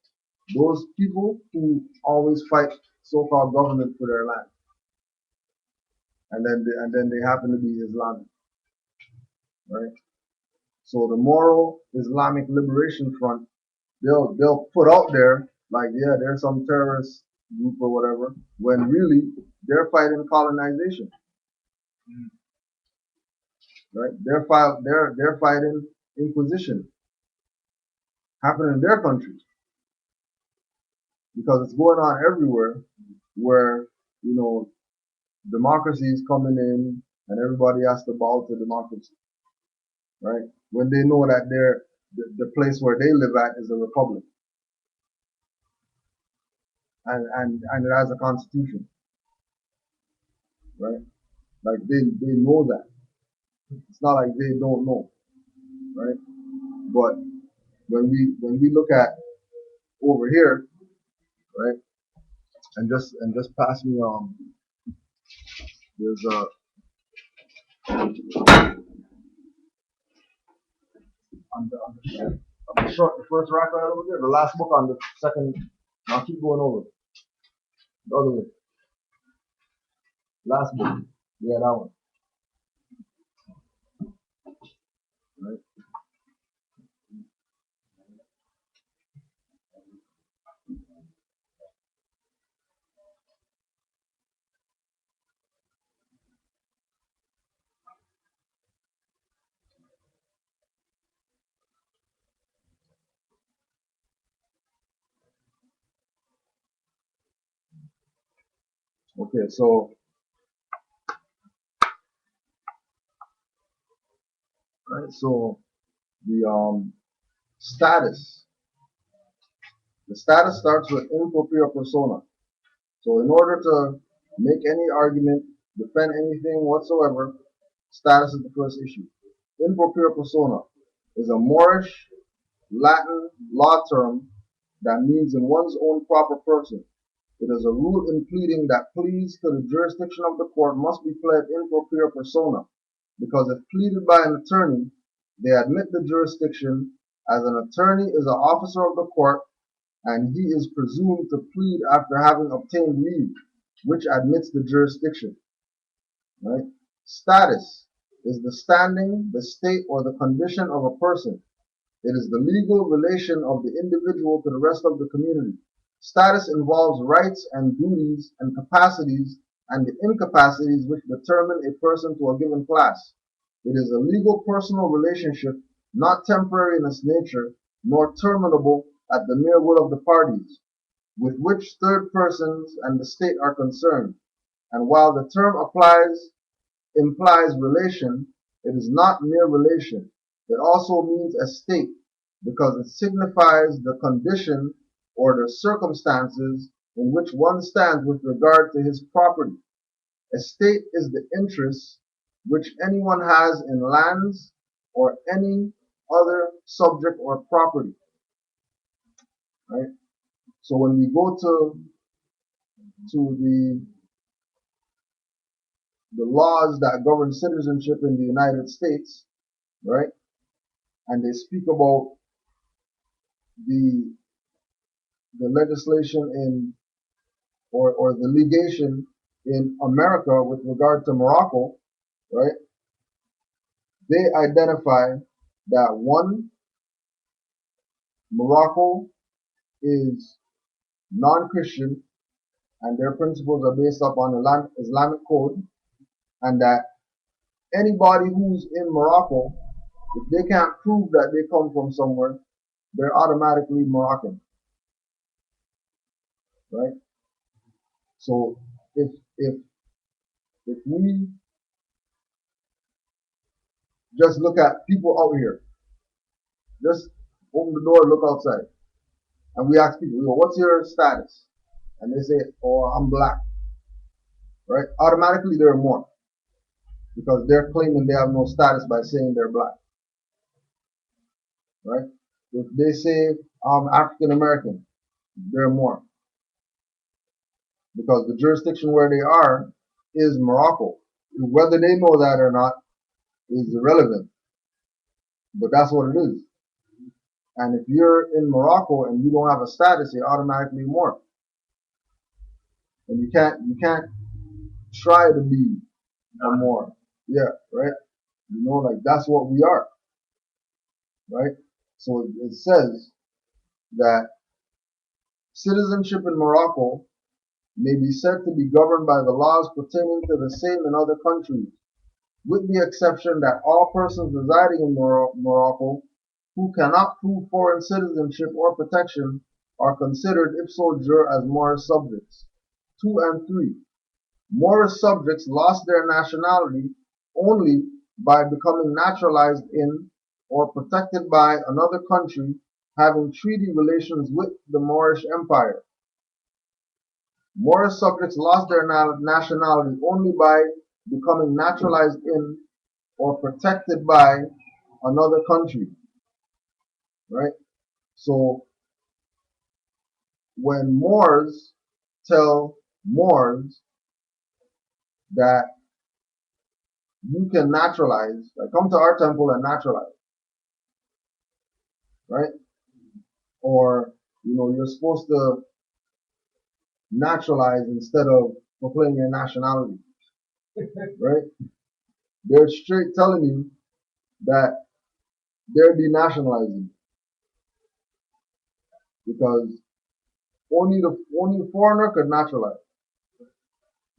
those people who always fight so-called government for their land, and then they happen to be Islamic, right? So the Moral Islamic Liberation Front, they'll put out there like, yeah, there's some terrorist group or whatever, when really they're fighting colonization, right? They're fighting inquisition happening in their countries because it's going on everywhere where, you know, democracy is coming in and everybody has to bow to democracy, right? When they know that the place where they live at is a republic and it has a constitution, right? Like they know that. It's not like they don't know, right? But when we look at over here, right, and just pass me there's on the short, the first rack right over there, the last book on the second. I'll keep going over the other way. Last book, yeah, that one, right? Okay, so right, so the status, the status starts with in propria persona. So in order to make any argument, defend anything whatsoever, status is the first issue. In propria persona is a Moorish Latin law term that means in one's own proper person. It is a rule in pleading that pleas to the jurisdiction of the court must be pled in propria persona, because if pleaded by an attorney, they admit the jurisdiction, as an attorney is an officer of the court, and he is presumed to plead after having obtained leave, which admits the jurisdiction. Right? Status is the standing, the state, or the condition of a person. It is the legal relation of the individual to the rest of the community. Status involves rights and duties and capacities and the incapacities which determine a person to a given class. It is a legal personal relationship, not temporary in its nature, nor terminable at the mere will of the parties, with which third persons and the state are concerned. And while the term implies relation, it is not mere relation. It also means a state, because it signifies the condition or the circumstances in which one stands with regard to his property. A state is the interest which anyone has in lands or any other subject or property. Right? So when we go to the laws that govern citizenship in the United States, right? And they speak about the legislation in or the legation in America with regard to Morocco, right? They identify that one, Morocco is non-Christian and their principles are based upon the Islamic code, and that anybody who's in Morocco, if they can't prove that they come from somewhere, they're automatically Moroccan, right? So if if we just look at people out here, just open the door, look outside, and we ask people, what's your status? And they say, oh, I'm black, right? Automatically they're more, because they're claiming they have no status by saying they're black, right? If they say I'm African American, they're more, because the jurisdiction where they are is Morocco. Whether they know that or not is irrelevant, but that's what it is. And if you're in Morocco and you don't have a status, you're automatically more. And you can't try to be a more. Yeah, right? Like that's what we are, right? So it says that citizenship in Morocco may be said to be governed by the laws pertaining to the same in other countries, with the exception that all persons residing in Morocco who cannot prove foreign citizenship or protection are considered ipso jure as Moorish subjects. 2 and 3. Moorish subjects lost their nationality only by becoming naturalized in or protected by another country having treaty relations with the Moorish Empire. Moorish subjects lost their nationality only by becoming naturalized in or protected by another country, right? So when Moors tell Moors that you can naturalize, like come to our temple and naturalize, right? Or, you're supposed to naturalize instead of proclaim your nationality, right? They're straight telling you that they're denationalizing because only foreigner could naturalize.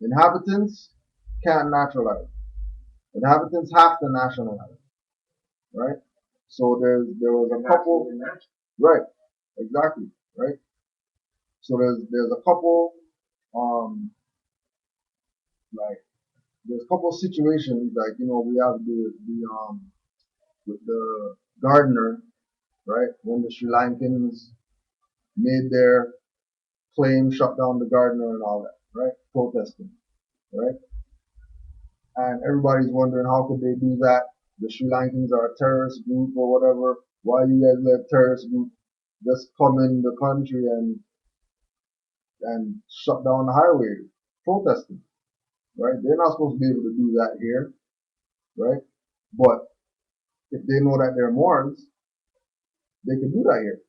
Inhabitants can't naturalize. Inhabitants have to nationalize, right? So there was a couple, right? Exactly, right? So there's a couple, um, like there's a couple situations like we have the with the gardener, right? When the Sri Lankans made their claim, shut down the gardener and all that, right? Protesting, right? And everybody's wondering how could they do that? The Sri Lankans are a terrorist group or whatever. Why you guys let terrorist group just come in the country and shut down the highway protesting, right? They're not supposed to be able to do that here, right? But if they know that they're Moors, they can do that here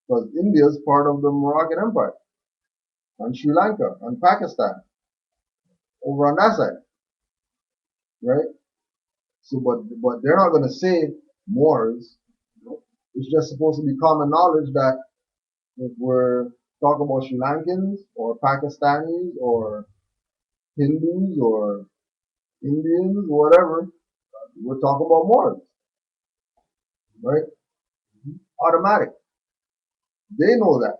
because India is part of the Moroccan Empire and Sri Lanka and Pakistan over on that side, right? So, but they're not going to say Moors. It's just supposed to be common knowledge that if we're talking about Sri Lankans or Pakistanis or Hindus or Indians or whatever, we're talking about Moors, right? Automatic. They know that.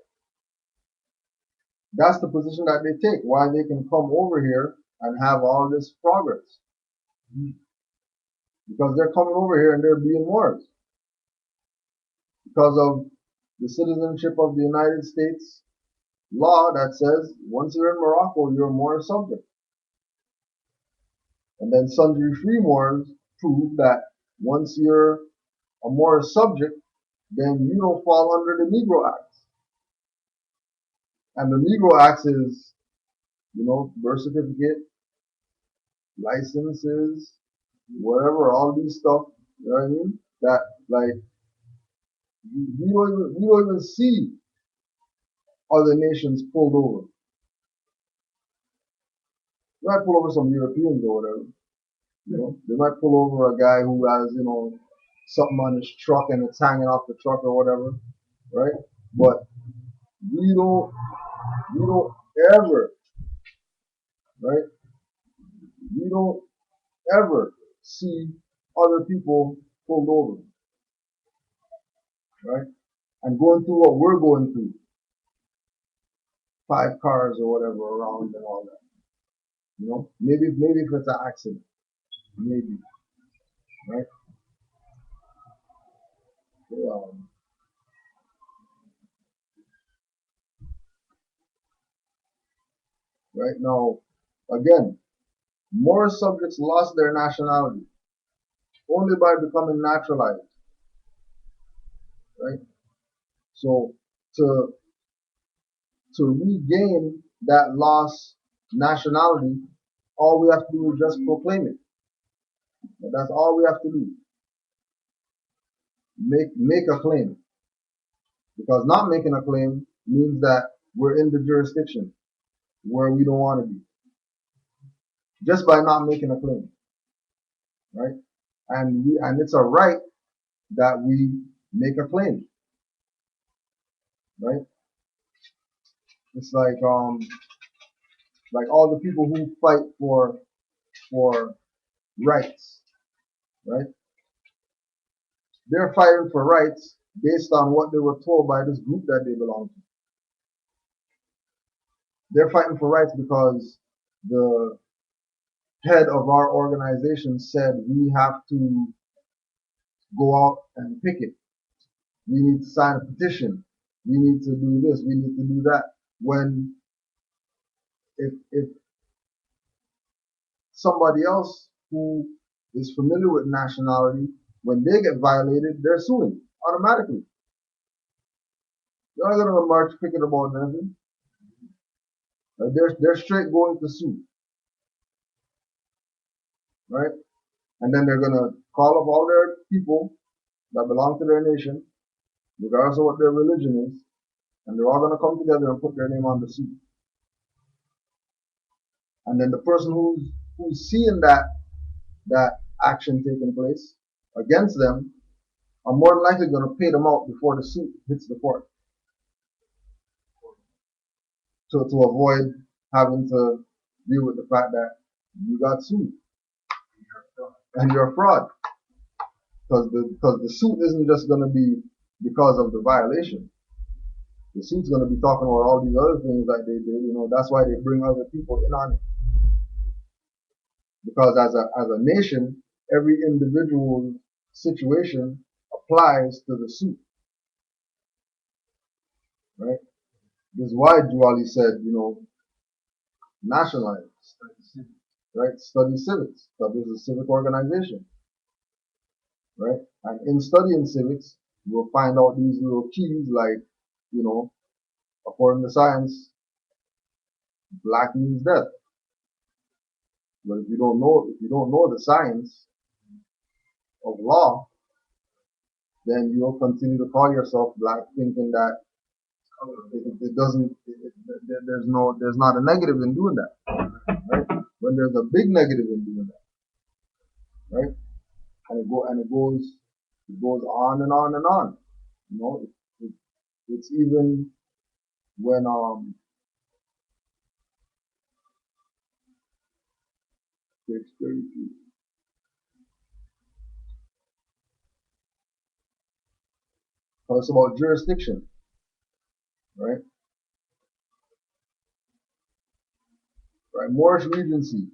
That's the position that they take. Why they can come over here and have all this progress. Because they're coming over here and they're being Moors. Because of the citizenship of the United States law that says once you're in Morocco, you're a Moor subject. And then sundry free Moors prove that once you're a Moor subject, then you don't fall under the Negro Acts. And the Negro Acts is, birth certificate, licenses, whatever, all these stuff, you know what I mean? That, like, we don't even see other nations pulled over. They might pull over some Europeans or whatever. They might pull over a guy who has, something on his truck and it's hanging off the truck or whatever, right? But we don't ever, right? We don't ever see other people pulled over, right? And going through what we're going through, 5 cars or whatever around and all that. Maybe if it's an accident, maybe, right? Right now, again, more subjects lost their nationality only by becoming naturalized, right? So to regain that lost nationality, all we have to do is just proclaim it. That's all we have to do. Make a claim. Because not making a claim means that we're in the jurisdiction where we don't want to be. Just by not making a claim. Right? and it's a right that we make a claim, right? It's like all the people who fight for rights, right? They're fighting for rights based on what they were told by this group that they belong to. They're fighting for rights because the head of our organization said we have to go out and picket. We need to sign a petition. We need to do this. We need to do that. When if somebody else who is familiar with nationality, when they get violated, they're suing automatically. They're not gonna march picket about nothing. They're straight going to sue, right? And then they're gonna call up all their people that belong to their nation, regardless of what their religion is, and they're all gonna come together and put their name on the suit. And then the person who's seeing that action taking place against them are more than likely going to pay them out before the suit hits the court, to avoid having to deal with the fact that you got sued and you're a fraud, because the suit isn't just going to be because of the violation. The suit's going to be talking about all these other things that they did. That's why they bring other people in on it, because as a nation, every individual situation applies to the suit, right? This is why Juwali said, nationalize, right? Study civics. Study is a civic organization, right? And in studying civics, we'll find out these little keys, like, according to science, black means death. But if you don't know the science of law, then you'll continue to call yourself black, thinking that it doesn't. There's not a negative in doing that, right? When there's a big negative in doing that, right? And it goes on and on and on. It's even when page 32. Talks about jurisdiction, right? Right, Moorish regencies.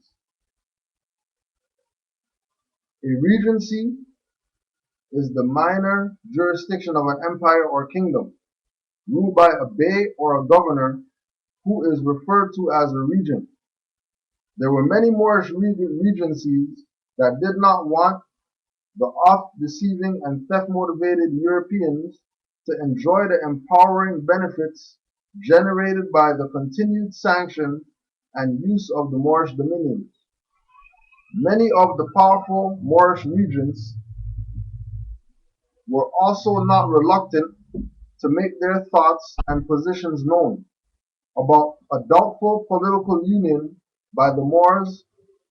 A regency is the minor jurisdiction of an empire or kingdom, ruled by a bey or a governor who is referred to as a regent. There were many Moorish regencies that did not want the oft-deceiving and theft-motivated Europeans to enjoy the empowering benefits generated by the continued sanction and use of the Moorish dominions. Many of the powerful Moorish regents were also not reluctant to make their thoughts and positions known about a doubtful political union by the Moors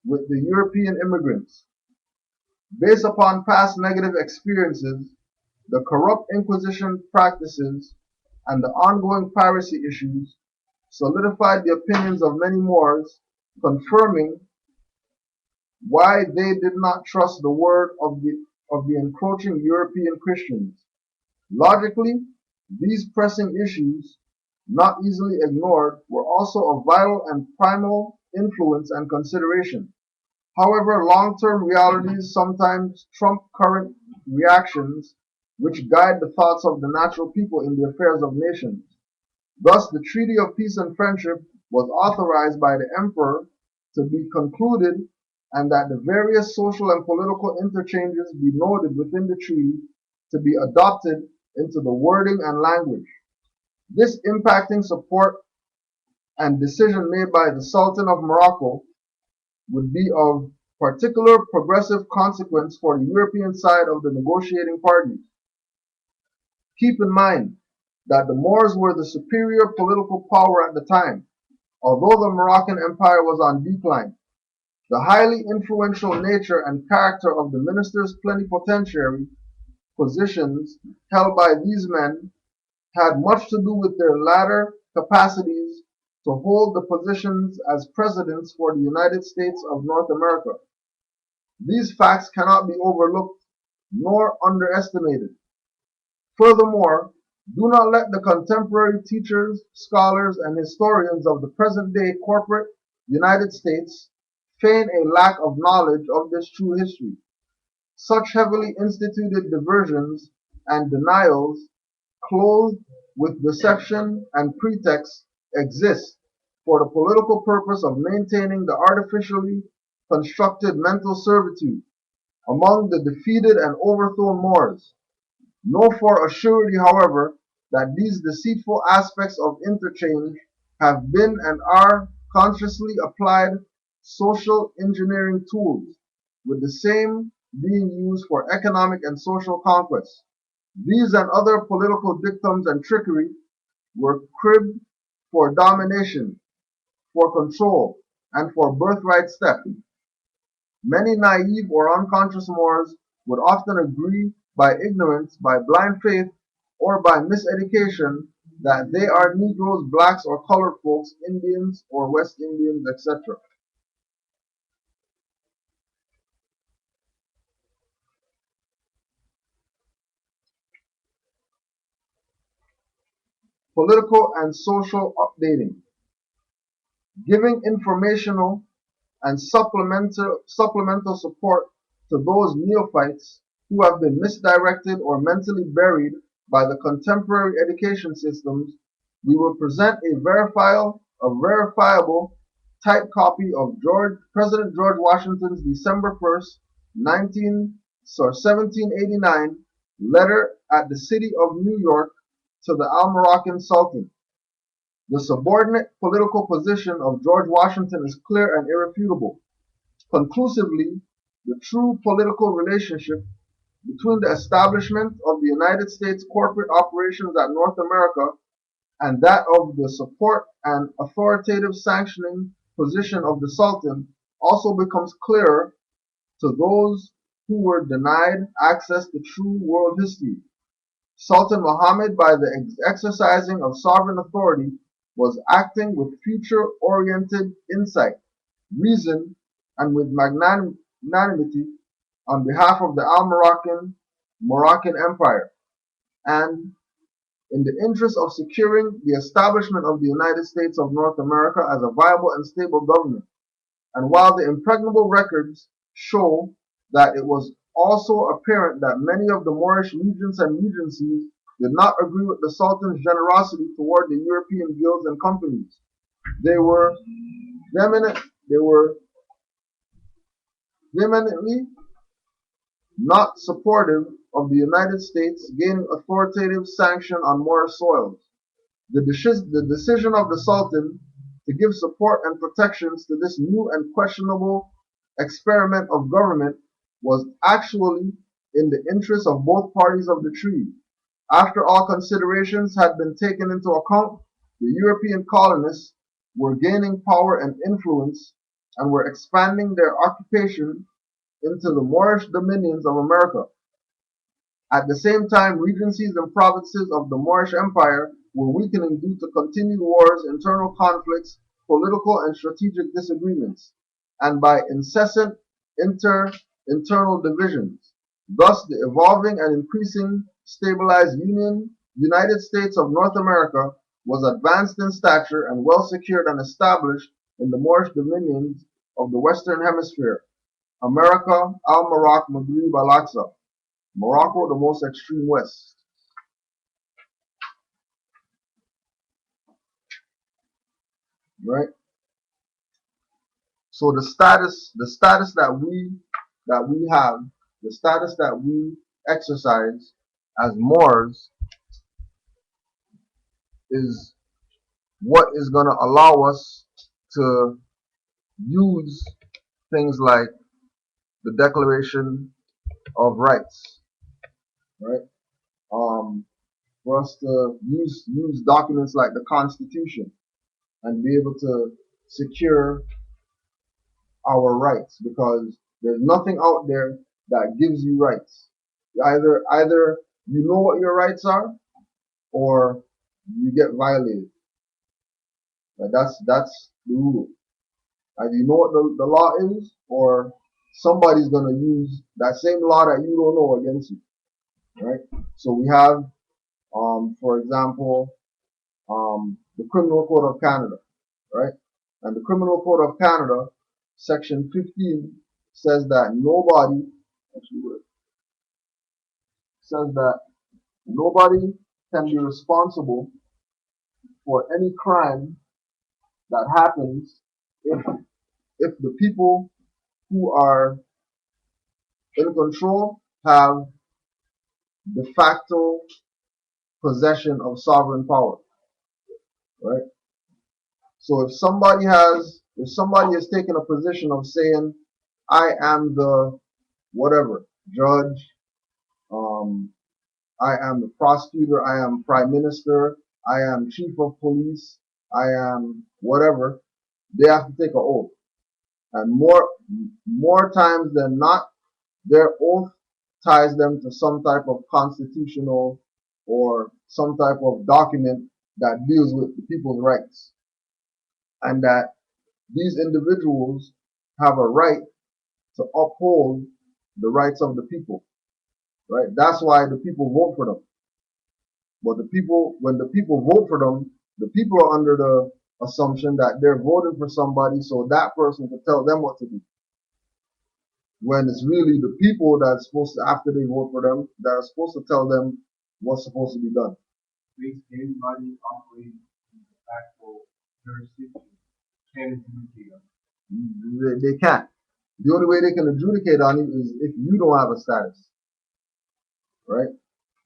with the European immigrants. Based upon past negative experiences, the corrupt Inquisition practices, and the ongoing piracy issues solidified the opinions of many Moors, confirming why they did not trust the word of the encroaching European Christians. Logically, these pressing issues, not easily ignored, were also of vital and primal influence and consideration. However, long-term realities sometimes trump current reactions which guide the thoughts of the natural people in the affairs of nations. Thus, the Treaty of Peace and Friendship was authorized by the Emperor to be concluded, and that the various social and political interchanges be noted within the treaty to be adopted into the wording and language. This impacting support and decision made by the Sultan of Morocco would be of particular progressive consequence for the European side of the negotiating parties. Keep in mind that the Moors were the superior political power at the time, although the Moroccan Empire was on decline. The highly influential nature and character of the ministers plenipotentiary positions held by these men had much to do with their latter capacities to hold the positions as presidents for the United States of North America. These facts cannot be overlooked nor underestimated. Furthermore, do not let the contemporary teachers, scholars, and historians of the present-day corporate United States feign a lack of knowledge of this true history. Such heavily instituted diversions and denials, clothed with deception and pretext, exist for the political purpose of maintaining the artificially constructed mental servitude among the defeated and overthrown Moors. Know for a surety, however, that these deceitful aspects of interchange have been and are consciously applied social engineering tools, with the same being used for economic and social conquest. These and other political dictums and trickery were cribbed for domination, for control, and for birthright theft. Many naive or unconscious Moors would often agree by ignorance, by blind faith, or by miseducation that they are Negroes, blacks, or colored folks, Indians or West Indians, etc. Political and social updating. Giving informational and supplemental support to those neophytes who have been misdirected or mentally buried by the contemporary education systems, we will present a verifiable typed copy of President George Washington's December 1st, 1789 letter at the city of New York to the Almoroccan Sultan. The subordinate political position of George Washington is clear and irrefutable. Conclusively, the true political relationship between the establishment of the United States corporate operations at North America and that of the support and authoritative sanctioning position of the Sultan also becomes clearer to those who were denied access to true world history. Sultan Muhammad, by the exercising of sovereign authority, was acting with future-oriented insight, reason, and with magnanimity on behalf of the Moroccan Empire, and in the interest of securing the establishment of the United States of North America as a viable and stable government. And while the impregnable records show that it was also apparent that many of the Moorish regents and regencies did not agree with the Sultan's generosity toward the European guilds and companies, they were vehemently not supportive of the United States gaining authoritative sanction on Moorish soils. The decision of the Sultan to give support and protections to this new and questionable experiment of government was actually in the interest of both parties of the treaty. After all considerations had been taken into account, the European colonists were gaining power and influence and were expanding their occupation into the Moorish dominions of America. At the same time, regencies and provinces of the Moorish Empire were weakening due to continued wars, internal conflicts, political and strategic disagreements, and by incessant internal divisions. Thus, the evolving and increasing stabilized United States of North America was advanced in stature and well secured and established in the Moorish dominions of the Western Hemisphere. America, Al-Marak, Maghrib, Al-Aqsa. Morocco, the most extreme west. Right? So the status that we have, the status that we exercise as Moors is what is going to allow us to use things like the Declaration of Rights, right? For us to use documents like the Constitution and be able to secure our rights, because there's nothing out there that gives you rights. Either you know what your rights are, or you get violated. Like that's the rule. Either you know what the law is, or somebody's gonna use that same law that you don't know against you. Right? So we have, for example, the Criminal Code of Canada, right? And the Criminal Code of Canada, Section 15, says that nobody can be responsible for any crime that happens if the people who are in control have de facto possession of sovereign power, right? So if somebody is taking a position of saying, I am the whatever judge, um, I am the prosecutor, I am prime minister, I am chief of police, I am whatever, they have to take an oath. And more times than not, their oath ties them to some type of constitutional or some type of document that deals with the people's rights. And that these individuals have a right to uphold the rights of the people. Right? That's why the people vote for them. But when the people vote for them, the people are under the assumption that they're voting for somebody so that person can tell them what to do. When it's really the people that's supposed to, after they vote for them, that are supposed to tell them what's supposed to be done. Basically, anybody operating in the facto jurisdiction can adjudicate on. They can't. The only way they can adjudicate on it is if you don't have a status, right?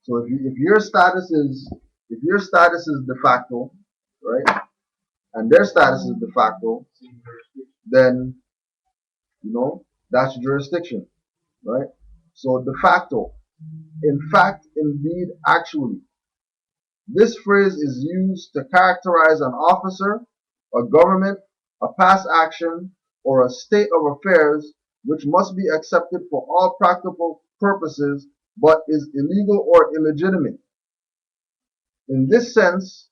So if your status is de facto, right, and their status is de facto, then that's jurisdiction, right? So de facto, in fact, indeed, actually, this phrase is used to characterize an officer, a government, a past action, or a state of affairs which must be accepted for all practical purposes but is illegal or illegitimate. In this sense,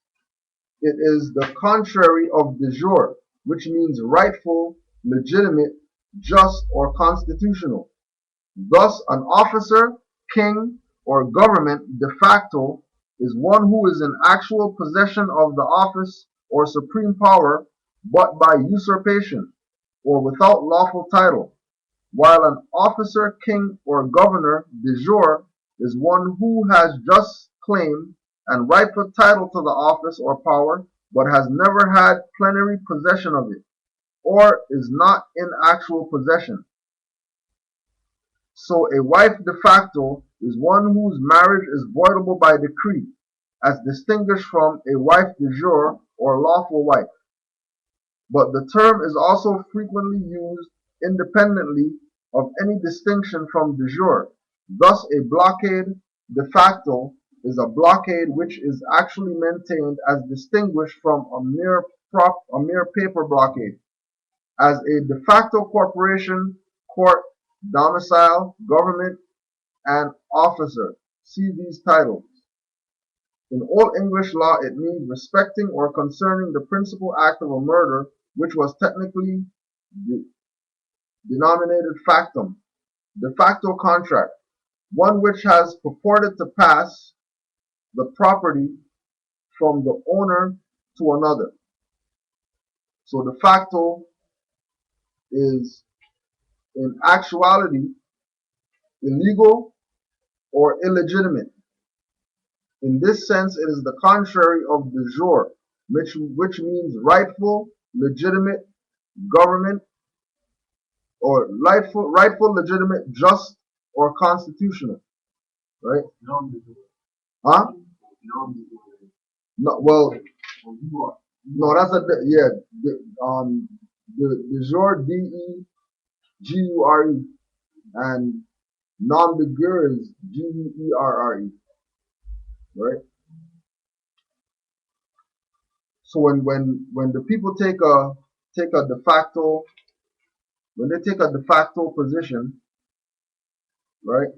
it is the contrary of de jure, which means rightful, legitimate, just, or constitutional. Thus, an officer, king, or government de facto is one who is in actual possession of the office or supreme power, but by usurpation, or without lawful title, while an officer, king, or governor de jure is one who has just claim and rightful title to the office or power, but has never had plenary possession of it, or is not in actual possession. So a wife de facto is one whose marriage is voidable by decree, as distinguished from a wife de jure or lawful wife. But the term is also frequently used independently of any distinction from de jure. Thus, a blockade de facto is a blockade which is actually maintained as distinguished from a mere paper blockade. As a de facto corporation, court, domicile, government, and officer. See these titles. In Old English law, it means respecting or concerning the principal act of a murder, which was technically denominated factum. De facto contract, one which has purported to pass the property from the owner to another. So de facto is in actuality illegal or illegitimate. In this sense, it is the contrary of de jure, which means rightful, legitimate, government, or rightful, legitimate, just, or constitutional. Right? Huh? No, well, no, that's yeah. De jure, DEGURE, and non de jure is GUERRE. Right? So when the people take a de facto When they take a de facto position, right,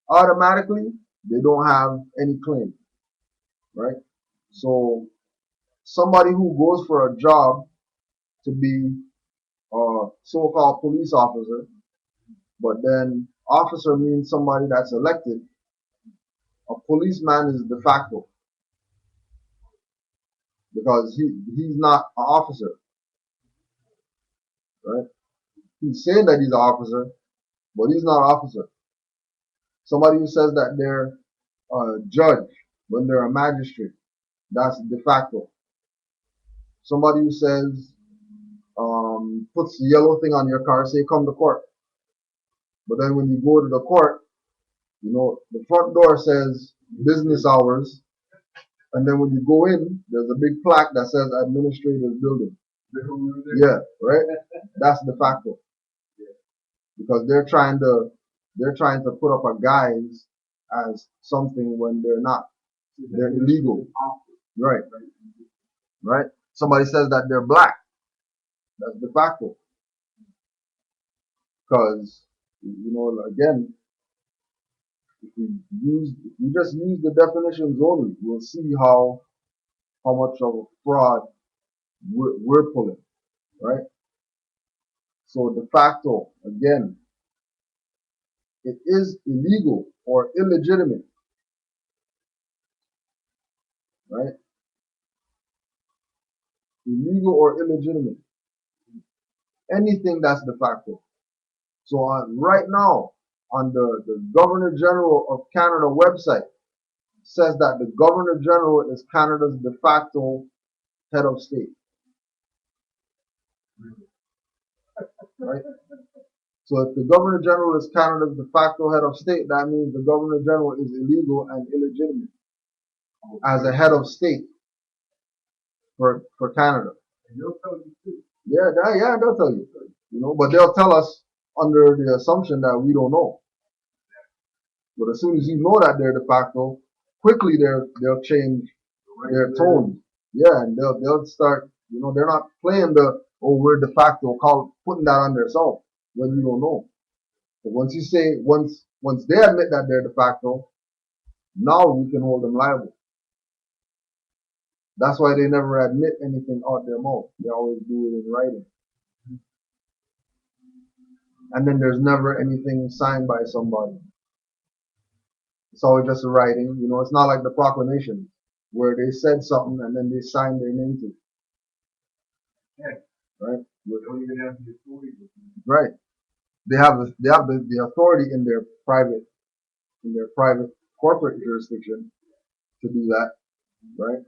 automatically they don't have any claim, right? So somebody who goes for a job to be a so-called police officer, but then officer means somebody that's elected. A policeman is de facto because he's not an officer, right? He's saying that he's an officer, but he's not an officer. Somebody who says that they're a judge when they're a magistrate, that's de facto. Somebody who says, puts the yellow thing on your car, say come to court. But then when you go to the court, the front door says business hours, and then when you go in, there's a big plaque that says administrative building. Yeah, right? That's de facto. Because they're trying to put up a guise as something when they're not. They're illegal. Right. Right? Somebody says that they're black. That's de facto. Because, again, if we just use the definitions only, we'll see how much of a fraud we're pulling. Right? So de facto, again, it is illegal or illegitimate. Right? Illegal or illegitimate. Anything that's de facto. So right now, on the Governor General of Canada website, says that the Governor General is Canada's de facto head of state. Right? So if the Governor General is Canada's de facto head of state, that means the Governor General is illegal and illegitimate as a head of state for Canada. And they'll tell you too. Yeah, they'll tell you. But they'll tell us under the assumption that we don't know. But as soon as you know that they're de facto, quickly they'll change their tone. Yeah, and they'll start. They're not playing we're de facto, putting that on themselves when you don't know. But once they admit that they're de facto, now we can hold them liable. That's why they never admit anything out their mouth. They always do it in writing. And then there's never anything signed by somebody. It's always just a writing. It's not like the proclamation where they said something and then they signed their name to it. Yeah. Right? They don't even have the authority. Right. They have the authority in their private corporate jurisdiction to do that, right?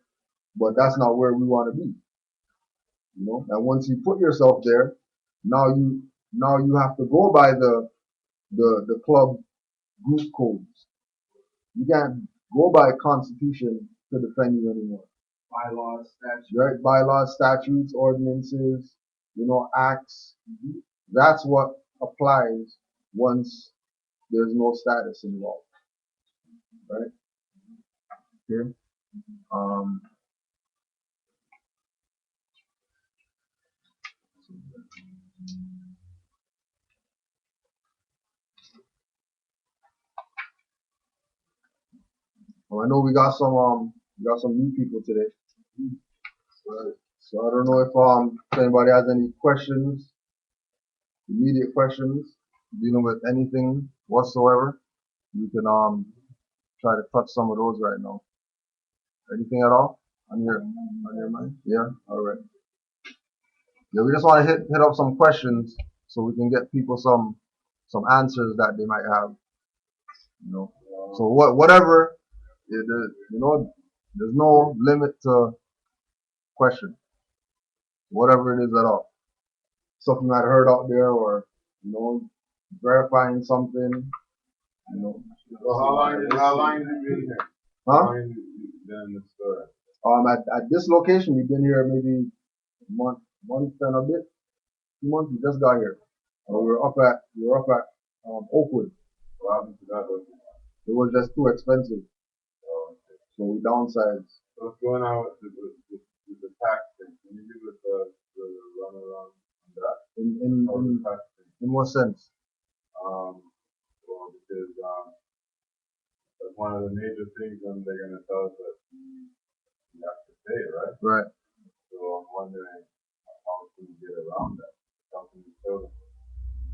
But that's not where we want to be. And once you put yourself there, now you have to go by the club group codes. You can't go by constitution to defend you anymore. Bylaws, statutes. Right? Bylaws, statutes, ordinances, acts. That's what applies once there's no status involved. Right? Okay. Well, I know we got some new people today. Right. So I don't know if anybody has any questions, immediate questions dealing with anything whatsoever. You can try to touch some of those right now. Anything at all on your mind? Yeah. All right. Yeah, we just want to hit up some questions so we can get people some answers that they might have. So whatever it is, there's no limit to question. Whatever it is at all. Stuff you might have heard out there, or verifying something. Well, how long have you been here? Huh? How long have you been in the store? At this location, we've been here maybe a month and a bit. 2 months. We just got here. We're up at Oakwood. What happened to that location? It was just too expensive, so we downsized. So what's going on with the tax thing? Can you give us the runaround on that? In the tax thing? In what sense? Well, because that's one of the major things when they're gonna tell us that you have to pay, right? Right. So I'm wondering how can we get around that? How can we tell them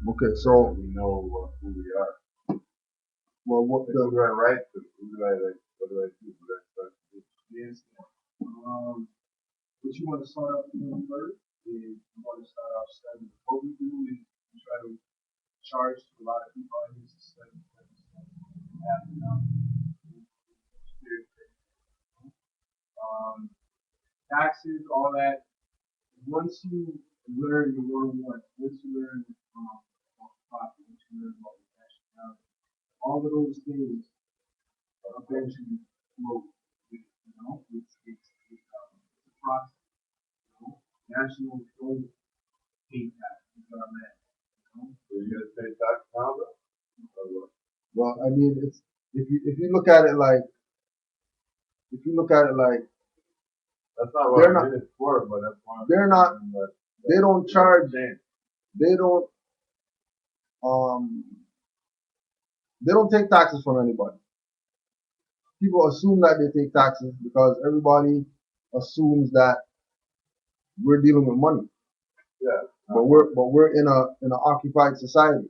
Okay, that so we know who we are? well, what Who do I write to? Who do I like? What do I do? What do I start to do? Yes. What you want to start off doing first is you want to start off studying. What we do is we try to charge to a lot of people I use to study. Taxes, all that. Once you learn your 101, once you learn profit, once you learn about nationality, all of those things eventually flow. It's a process. National don't pay taxes on that. So you gonna pay tax now, though? Or what? well, I mean, it's if you look at it like That's not what they're I'm not in it for, but that's one of they're the not things that they don't charge change. they don't um they don't take taxes from anybody. People assume that they take taxes because everybody assumes that we're dealing with money. Yeah. But we're in an occupied society,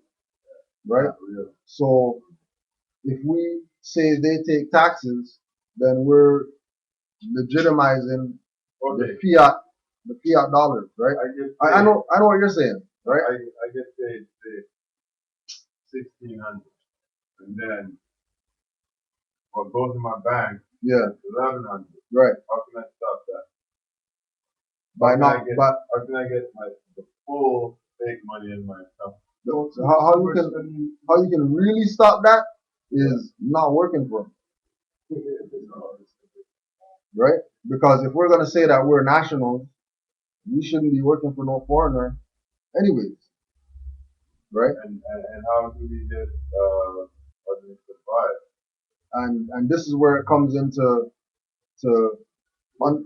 right? Not real. So if we say they take taxes, then we're legitimizing Okay. the fiat dollars, right? I get I know what you're saying, right? I get paid say 1,600, and then what goes in my bank Yeah, is 1,100. right. How can I stop that? By not by How can I get the full fake money in my account? so how you can really stop that is not working for them, right? Because if we're gonna say that we're nationals, we shouldn't be working for no foreigner, anyways, right? And how do we get others to buy it? And this is where it comes into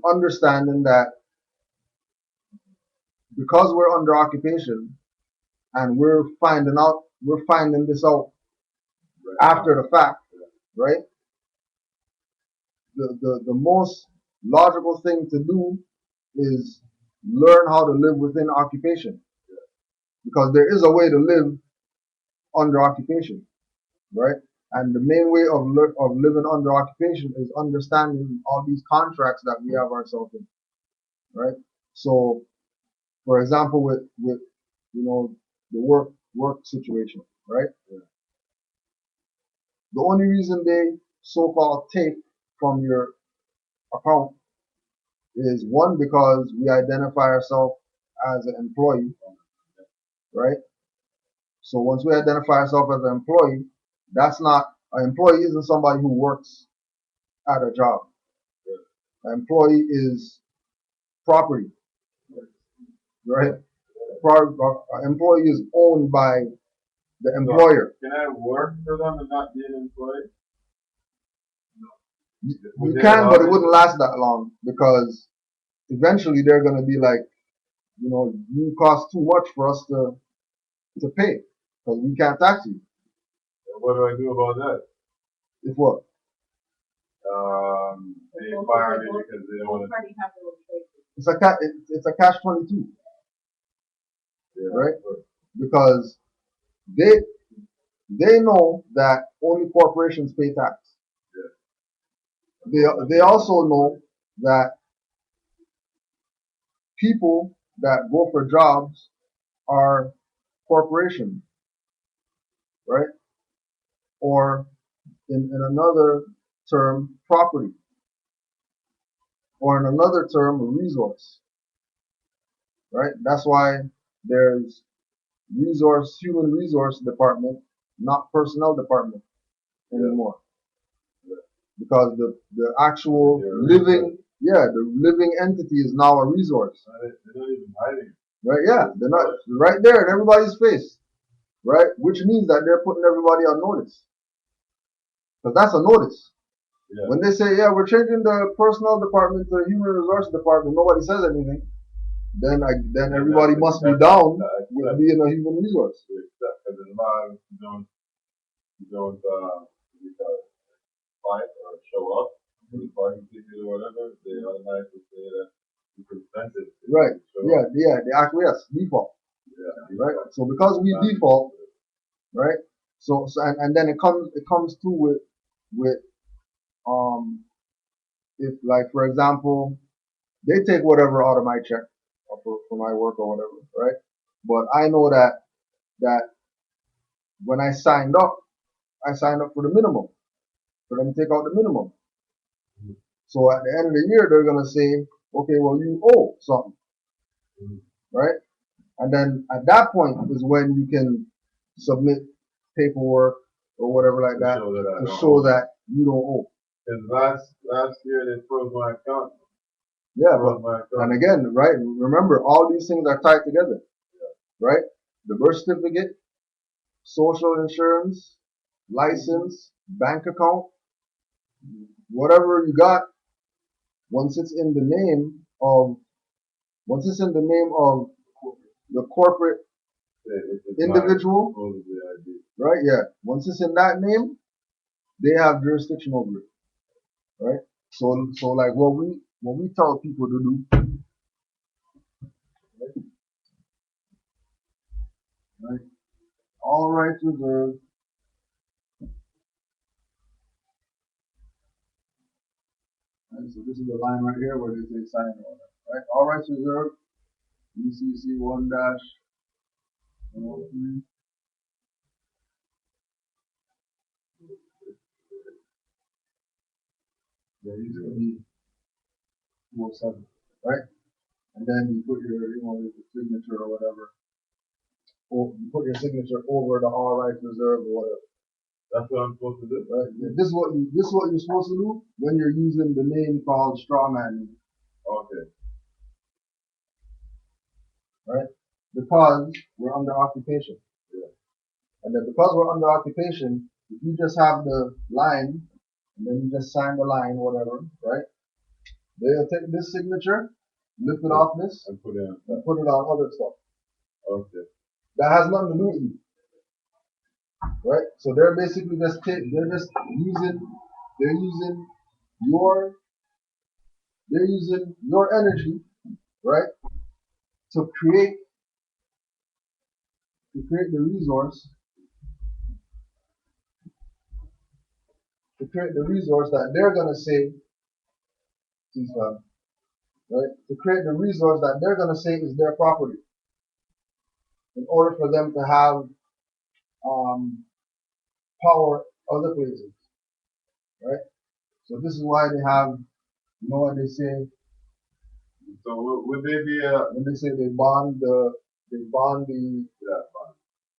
understanding that because we're under occupation and we're finding this out after the fact, right? The most logical thing to do is learn how to live within occupation because there is a way to live under occupation, right? And the main way of living under occupation is understanding all these contracts that we have ourselves in, right? So, for example, with the work situation, right? The only reason they so-called take from your account is one because we identify ourselves as an employee, right? So once we identify ourselves as an employee, that's not an employee isn't somebody who works at a job. An employee is property, right? An employee is owned by the employer. So can I work for them and not be an employee? You can, but it wouldn't last that long because eventually they're gonna be like, you cost too much for us to pay because we can't tax you. What do I do about that? If what? They fire me because they don't want to. It's a catch 22, Yeah, right? Because they know that only corporations pay tax. They also know that people that go for jobs are corporations, right? Or in another term, property, or in another term, a resource, right? That's why there's human resource department, not personnel department anymore. Because the actual the living entity is now a resource. They're not even hiding. Right? Yeah, they're not right there in everybody's face, right? Which means that they're putting everybody on notice. Because that's a notice. Yeah. When they say, yeah, we're changing the personnel department to the human resource department, nobody says anything. then everybody must be down with being a human resource. Because in law, if you don't fight or show up to the parking ticket or whatever, they automatically say that you consented. Right. Yeah. They acquiesce, default. Yeah. Right. So because we default, right. So and then it comes through with if like for example they take whatever out of my check or for my work or whatever, right? But I know that when I signed up for the minimum, for them to take out the minimum. So at the end of the year, they're gonna say, okay, well you owe something, right? And then at that point is when you can submit paperwork or whatever like that to show that you don't owe. Because last year they froze my account. Yeah, but and again, right? Remember, all these things are tied together, right? The birth certificate, social insurance, license, bank account, whatever you got. Once it's in the name of the corporate individual, right? Yeah. Once it's in that name, they have jurisdiction over it, right? So like what we tell people to do, right? All rights reserved. Right? So this is the line right here where they say sign order, right? All rights reserved. UCC 1-103. Yeah, used to be 207, right? And then you put your, your signature or whatever. Or you put your signature over the all rights reserved or whatever. That's what I'm supposed to do. Right? This is what you're supposed to do when you're using the name called strawman. Okay. Right? Because we're under occupation. Yeah. And then because we're under occupation, if you just have the line and then you just sign the line, whatever, right? They'll take this signature, lift it off this, and put it on other stuff. Okay. That has nothing to do with you. Right? So they're basically just using your energy, right? To create the resource that they're gonna say right? To create the resource that they're gonna say is their property. In order for them to have power other places. Right? So this is why they have, what they say. So would they be when they say they bond the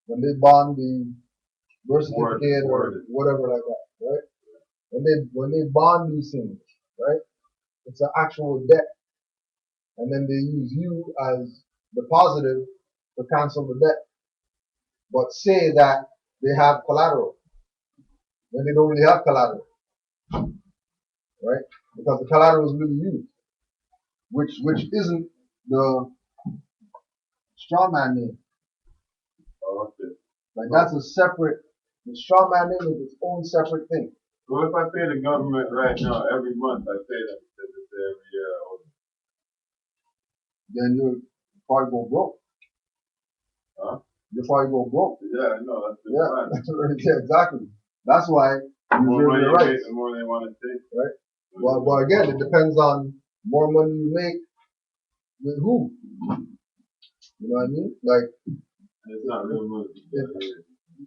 when they bond the birth certificate or whatever like that, right? When they bond these things, right? It's an actual debt, and then they use you as the positive to cancel the debt, but say that they have collateral when they don't really have collateral, right? Because the collateral is really used, which isn't the strawman name. okay. Like that's a separate. The strawman name is its own separate thing. So if I pay the government right now every month, I pay them because it's every year. Then you probably go broke. Huh? You probably go broke. Yeah, no, that's the plan. Yeah, exactly. That's why the more money your rights. The more they want to take. Right. Well, again, it depends on more money you make with who. You know what I mean? Like, it's not real money.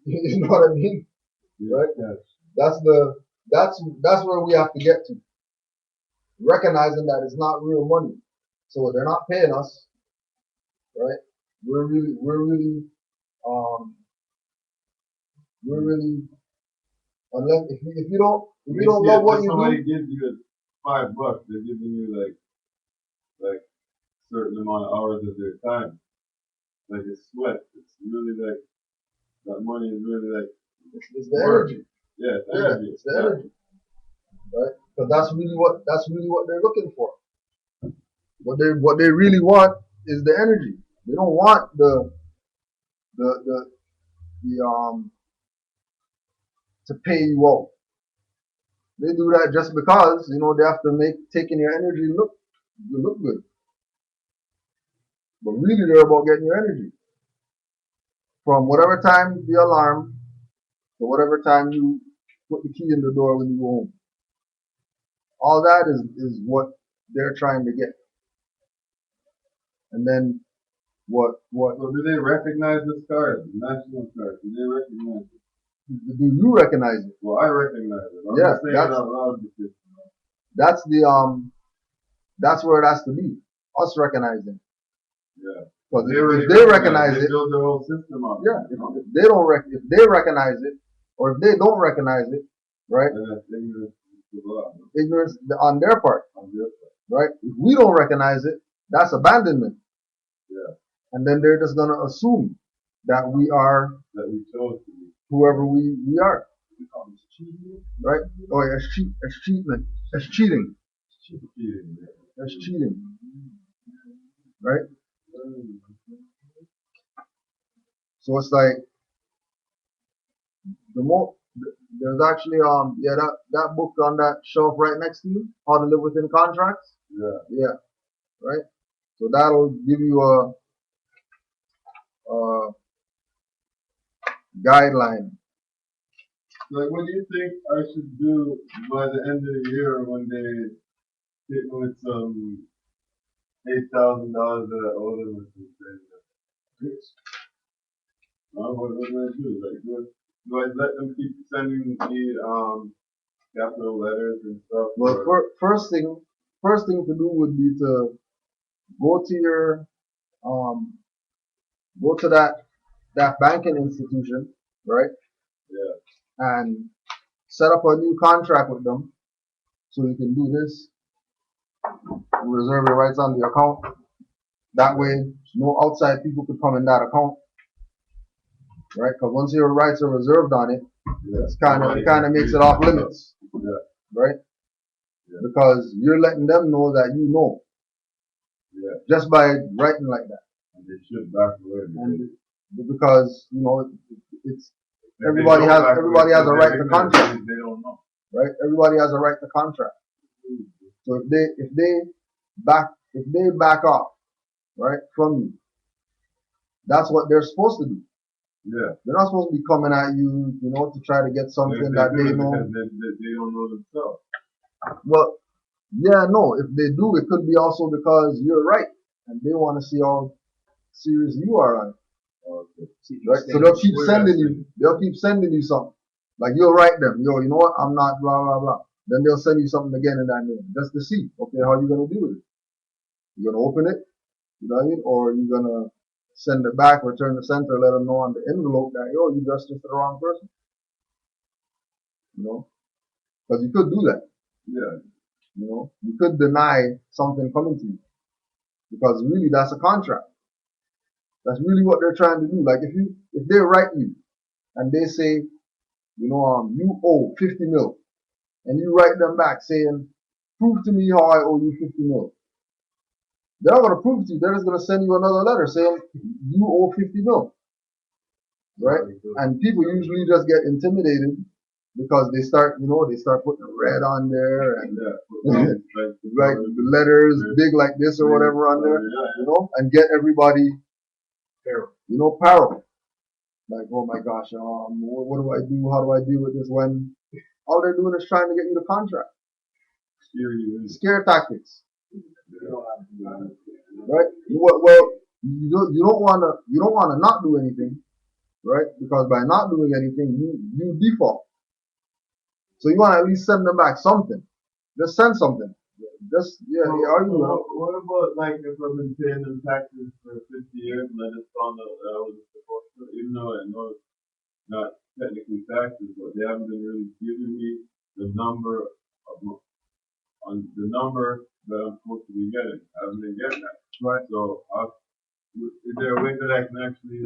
You know what I mean? Right. Yes. That's where we have to get to. Recognizing that it's not real money, so they're not paying us. Right. We're really unless if you don't love what you do. Somebody gives you $5, they're giving you like certain amount of hours of their time. Like it's sweat. It's really like that money is really like it's the energy. Yeah, it's energy. It's the energy. Right? Because that's really what they're looking for. What they really want is the energy. They don't want the to pay you out. They do that just because they have to make taking your energy look good. But really, they're about getting your energy from whatever time the alarm to whatever time you put the key in the door when you go home. All that is what they're trying to get. And then what? So do they recognize this card, the national card? Do they recognize it? Do you recognize it? Well, I recognize it. I'm Yeah, just saying it out loud because that's that's where it has to be. Us recognizing. yeah. Because If if they recognize they it, build their whole system up. yeah. If they don't if they recognize it, or if they don't recognize it, right? Then that's ignorance to the law. Ignorance on their part, On their part. right? If we don't recognize it, that's abandonment. Yeah. And then they're just gonna assume that we are That we chose to be. whoever we are, We call this cheating. right? Oh, yeah, it's cheating, it's cheating, Cheating. it's cheating, right? So it's like there's actually that book on that shelf right next to you, How to Live Within Contracts. Yeah. Right. So that'll give you a guideline. Like, what do you think I should do by the end of the year when they hit me with some $8,000 that I owe them or something? What do I do? Like, do I let them keep sending me capital letters and stuff? Well, first thing to do would be to go to your go to that banking institution, right? Yeah. And set up a new contract with them, so you can do this. Reserve your rights on the account. That way, no outside people could come in that account, right? Because once your rights are reserved on it, it kind of makes it off limits, right? Yeah. Because you're letting them know that just by writing like that. And they should back away. And because it's everybody has a right to contract. They don't know. Right? Everybody has a right to contract. So if they back off, right, from you, that's what they're supposed to do. Yeah. They're not supposed to be coming at you, to try to get something that they know. They don't know themselves. Well, yeah, no. If they do, it could be also because you're right, and they want to see how serious you are on it. Okay. Right? So they'll keep sending you something. Like you'll write them, you know what? I'm not blah blah blah. Then they'll send you something again in that name, just to see, okay, how you gonna deal with it? You gonna open it, you know what I mean, or you gonna send it back, return the sender, let them know on the envelope that you addressed it to the wrong person. Because you could do that. Yeah. You could deny something coming to you, because really that's a contract. That's really what they're trying to do. Like if they write you and they say, you owe 50 mil, and you write them back saying, prove to me how I owe you 50 mil. They're not going to prove it to you. They're just going to send you another letter saying you owe 50 mil. Right? And people usually just get intimidated because they start putting red on there and like the letters big like this or whatever on there, and get everybody, parallel. Like, oh my gosh, what do I do? How do I deal with this? When all they're doing is trying to get you the contract. Scare tactics. Right? Well, you don't wanna not do anything, right? Because by not doing anything, you default. So you wanna at least send them back something. Just send something. What about like if I've been paying them taxes for 50 years and I just found out that I was supposed to, even though I know it's not technically taxes, but they haven't been really giving me the number that I'm supposed to be getting. I haven't been getting that. Right. So is there a way that I can actually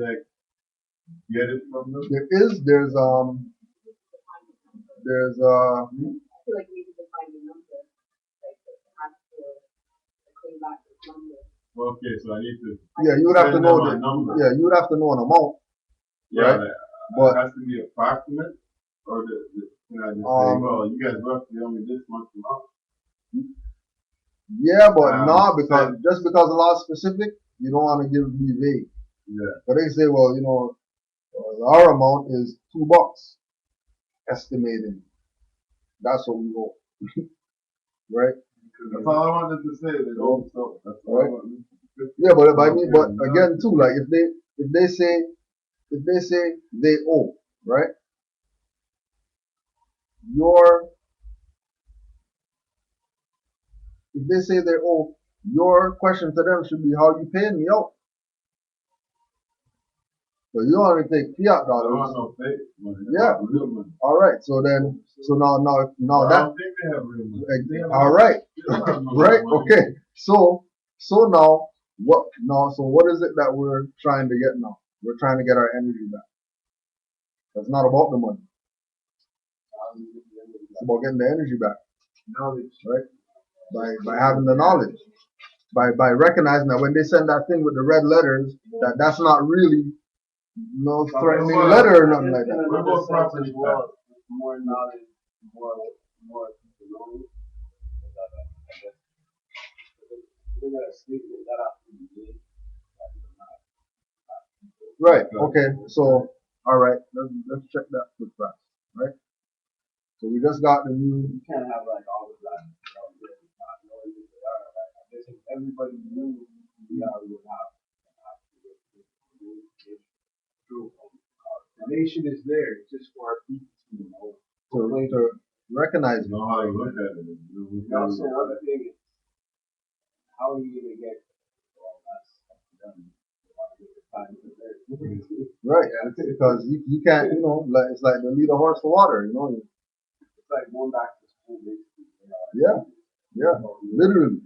get it from them? There's I feel like we need to find a number, like it has to claim back this number. Okay, so I need to. Yeah, you would have to send know them a the, number. yeah, you would have to know an amount. Yeah, Right. like, But it has to be approximate, or can I just say, well, you guys roughly owe me this much amount? yeah, but nah, because Send- just because the law is specific, you don't want to be vague. Yeah. But they say, well, you know, our amount is $2 estimating. That's what we owe. Right? That's all I wanted to say. They owe so. That's all Right. I wanted. Yeah, but I mean, but again too, like if they say they owe, right? If they say they owe, your question to them should be, how you paying me out? So you only take fiat I don't want dollars. no fake money. I Yeah. want real money. All right. So now I that don't think they have real money. They have all right, they don't have no right? money. Okay. So now what? Now so what is it that we're trying to get now? We're trying to get our energy back. That's not about the money. It's about getting the energy back. Knowledge. Right? By having the knowledge. By recognizing that when they send that thing with the red letters, that's not really no threatening letter or nothing like that. What about property tax? More knowledge, more people knowing. Look at a statement that I can do. Right. Okay. So all right. Let's check that quick fast. Right. So we just got the new. You can't have like all of that. Not knowing who they are. Like, I guess if everybody knew who they are, we would have. True. The nation is there. It's just for our people to know. To recognize You know how you look at it. You And know, also, one thing is, how are you gonna get all that stuff done? right because you can't like it's like to lead a horse to water. It's like going back to school, basically. Yeah, literally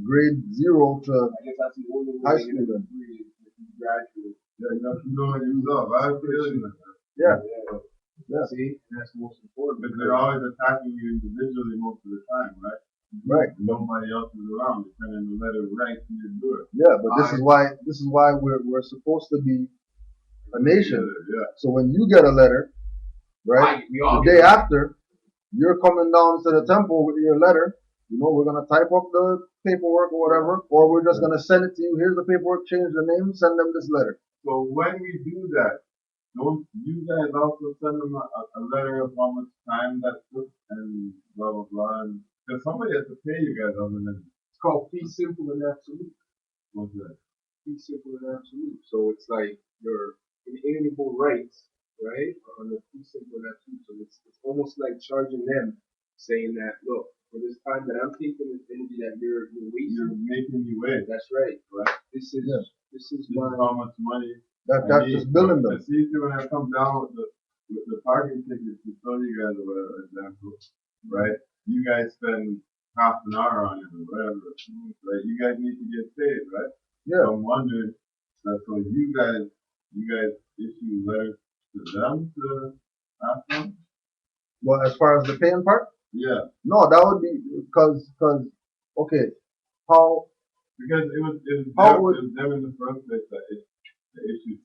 grade 0 to I guess that's the only way high you're school gonna then. degree is if you graduate. yeah, you have to know it yourself. I feel it. Yeah. See, and that's most important. But they're always attacking you individually most of the time, right? Right. Nobody else is around. They're sending the letter right to your door. Yeah, but this is why we're supposed to be a nation. Yeah. So when you get a letter, right, the day after, you're coming down to the temple with your letter. We're gonna type up the paperwork or whatever, or we're just gonna send it to you. Here's the paperwork. Change the name. Send them this letter. So when we do that, don't you guys also send them a letter of how much time that took and blah blah blah? Because somebody has to pay you guys other than It's called fee simple and absolute. what's that? Fee simple and absolute. So it's like your inalienable rights, right, are under fee simple and absolute. So it's almost like charging them, saying that, look, for this time that I'm taking this energy that you're wasting, You're making me wait. that's right. This is Yeah. this is This is my how much money. That's I need. just billing them. See, when I come down with the parking tickets to show you guys a whatever example, right? You guys spend half an hour on it or whatever, right? You guys need to get paid, right? Yeah. So I'm wondering, so you guys issue letters to them to ask them? Well, as far as the paying part, Yeah, no, that would be because okay, how because it was How them, would- it was them in the first place that issued something.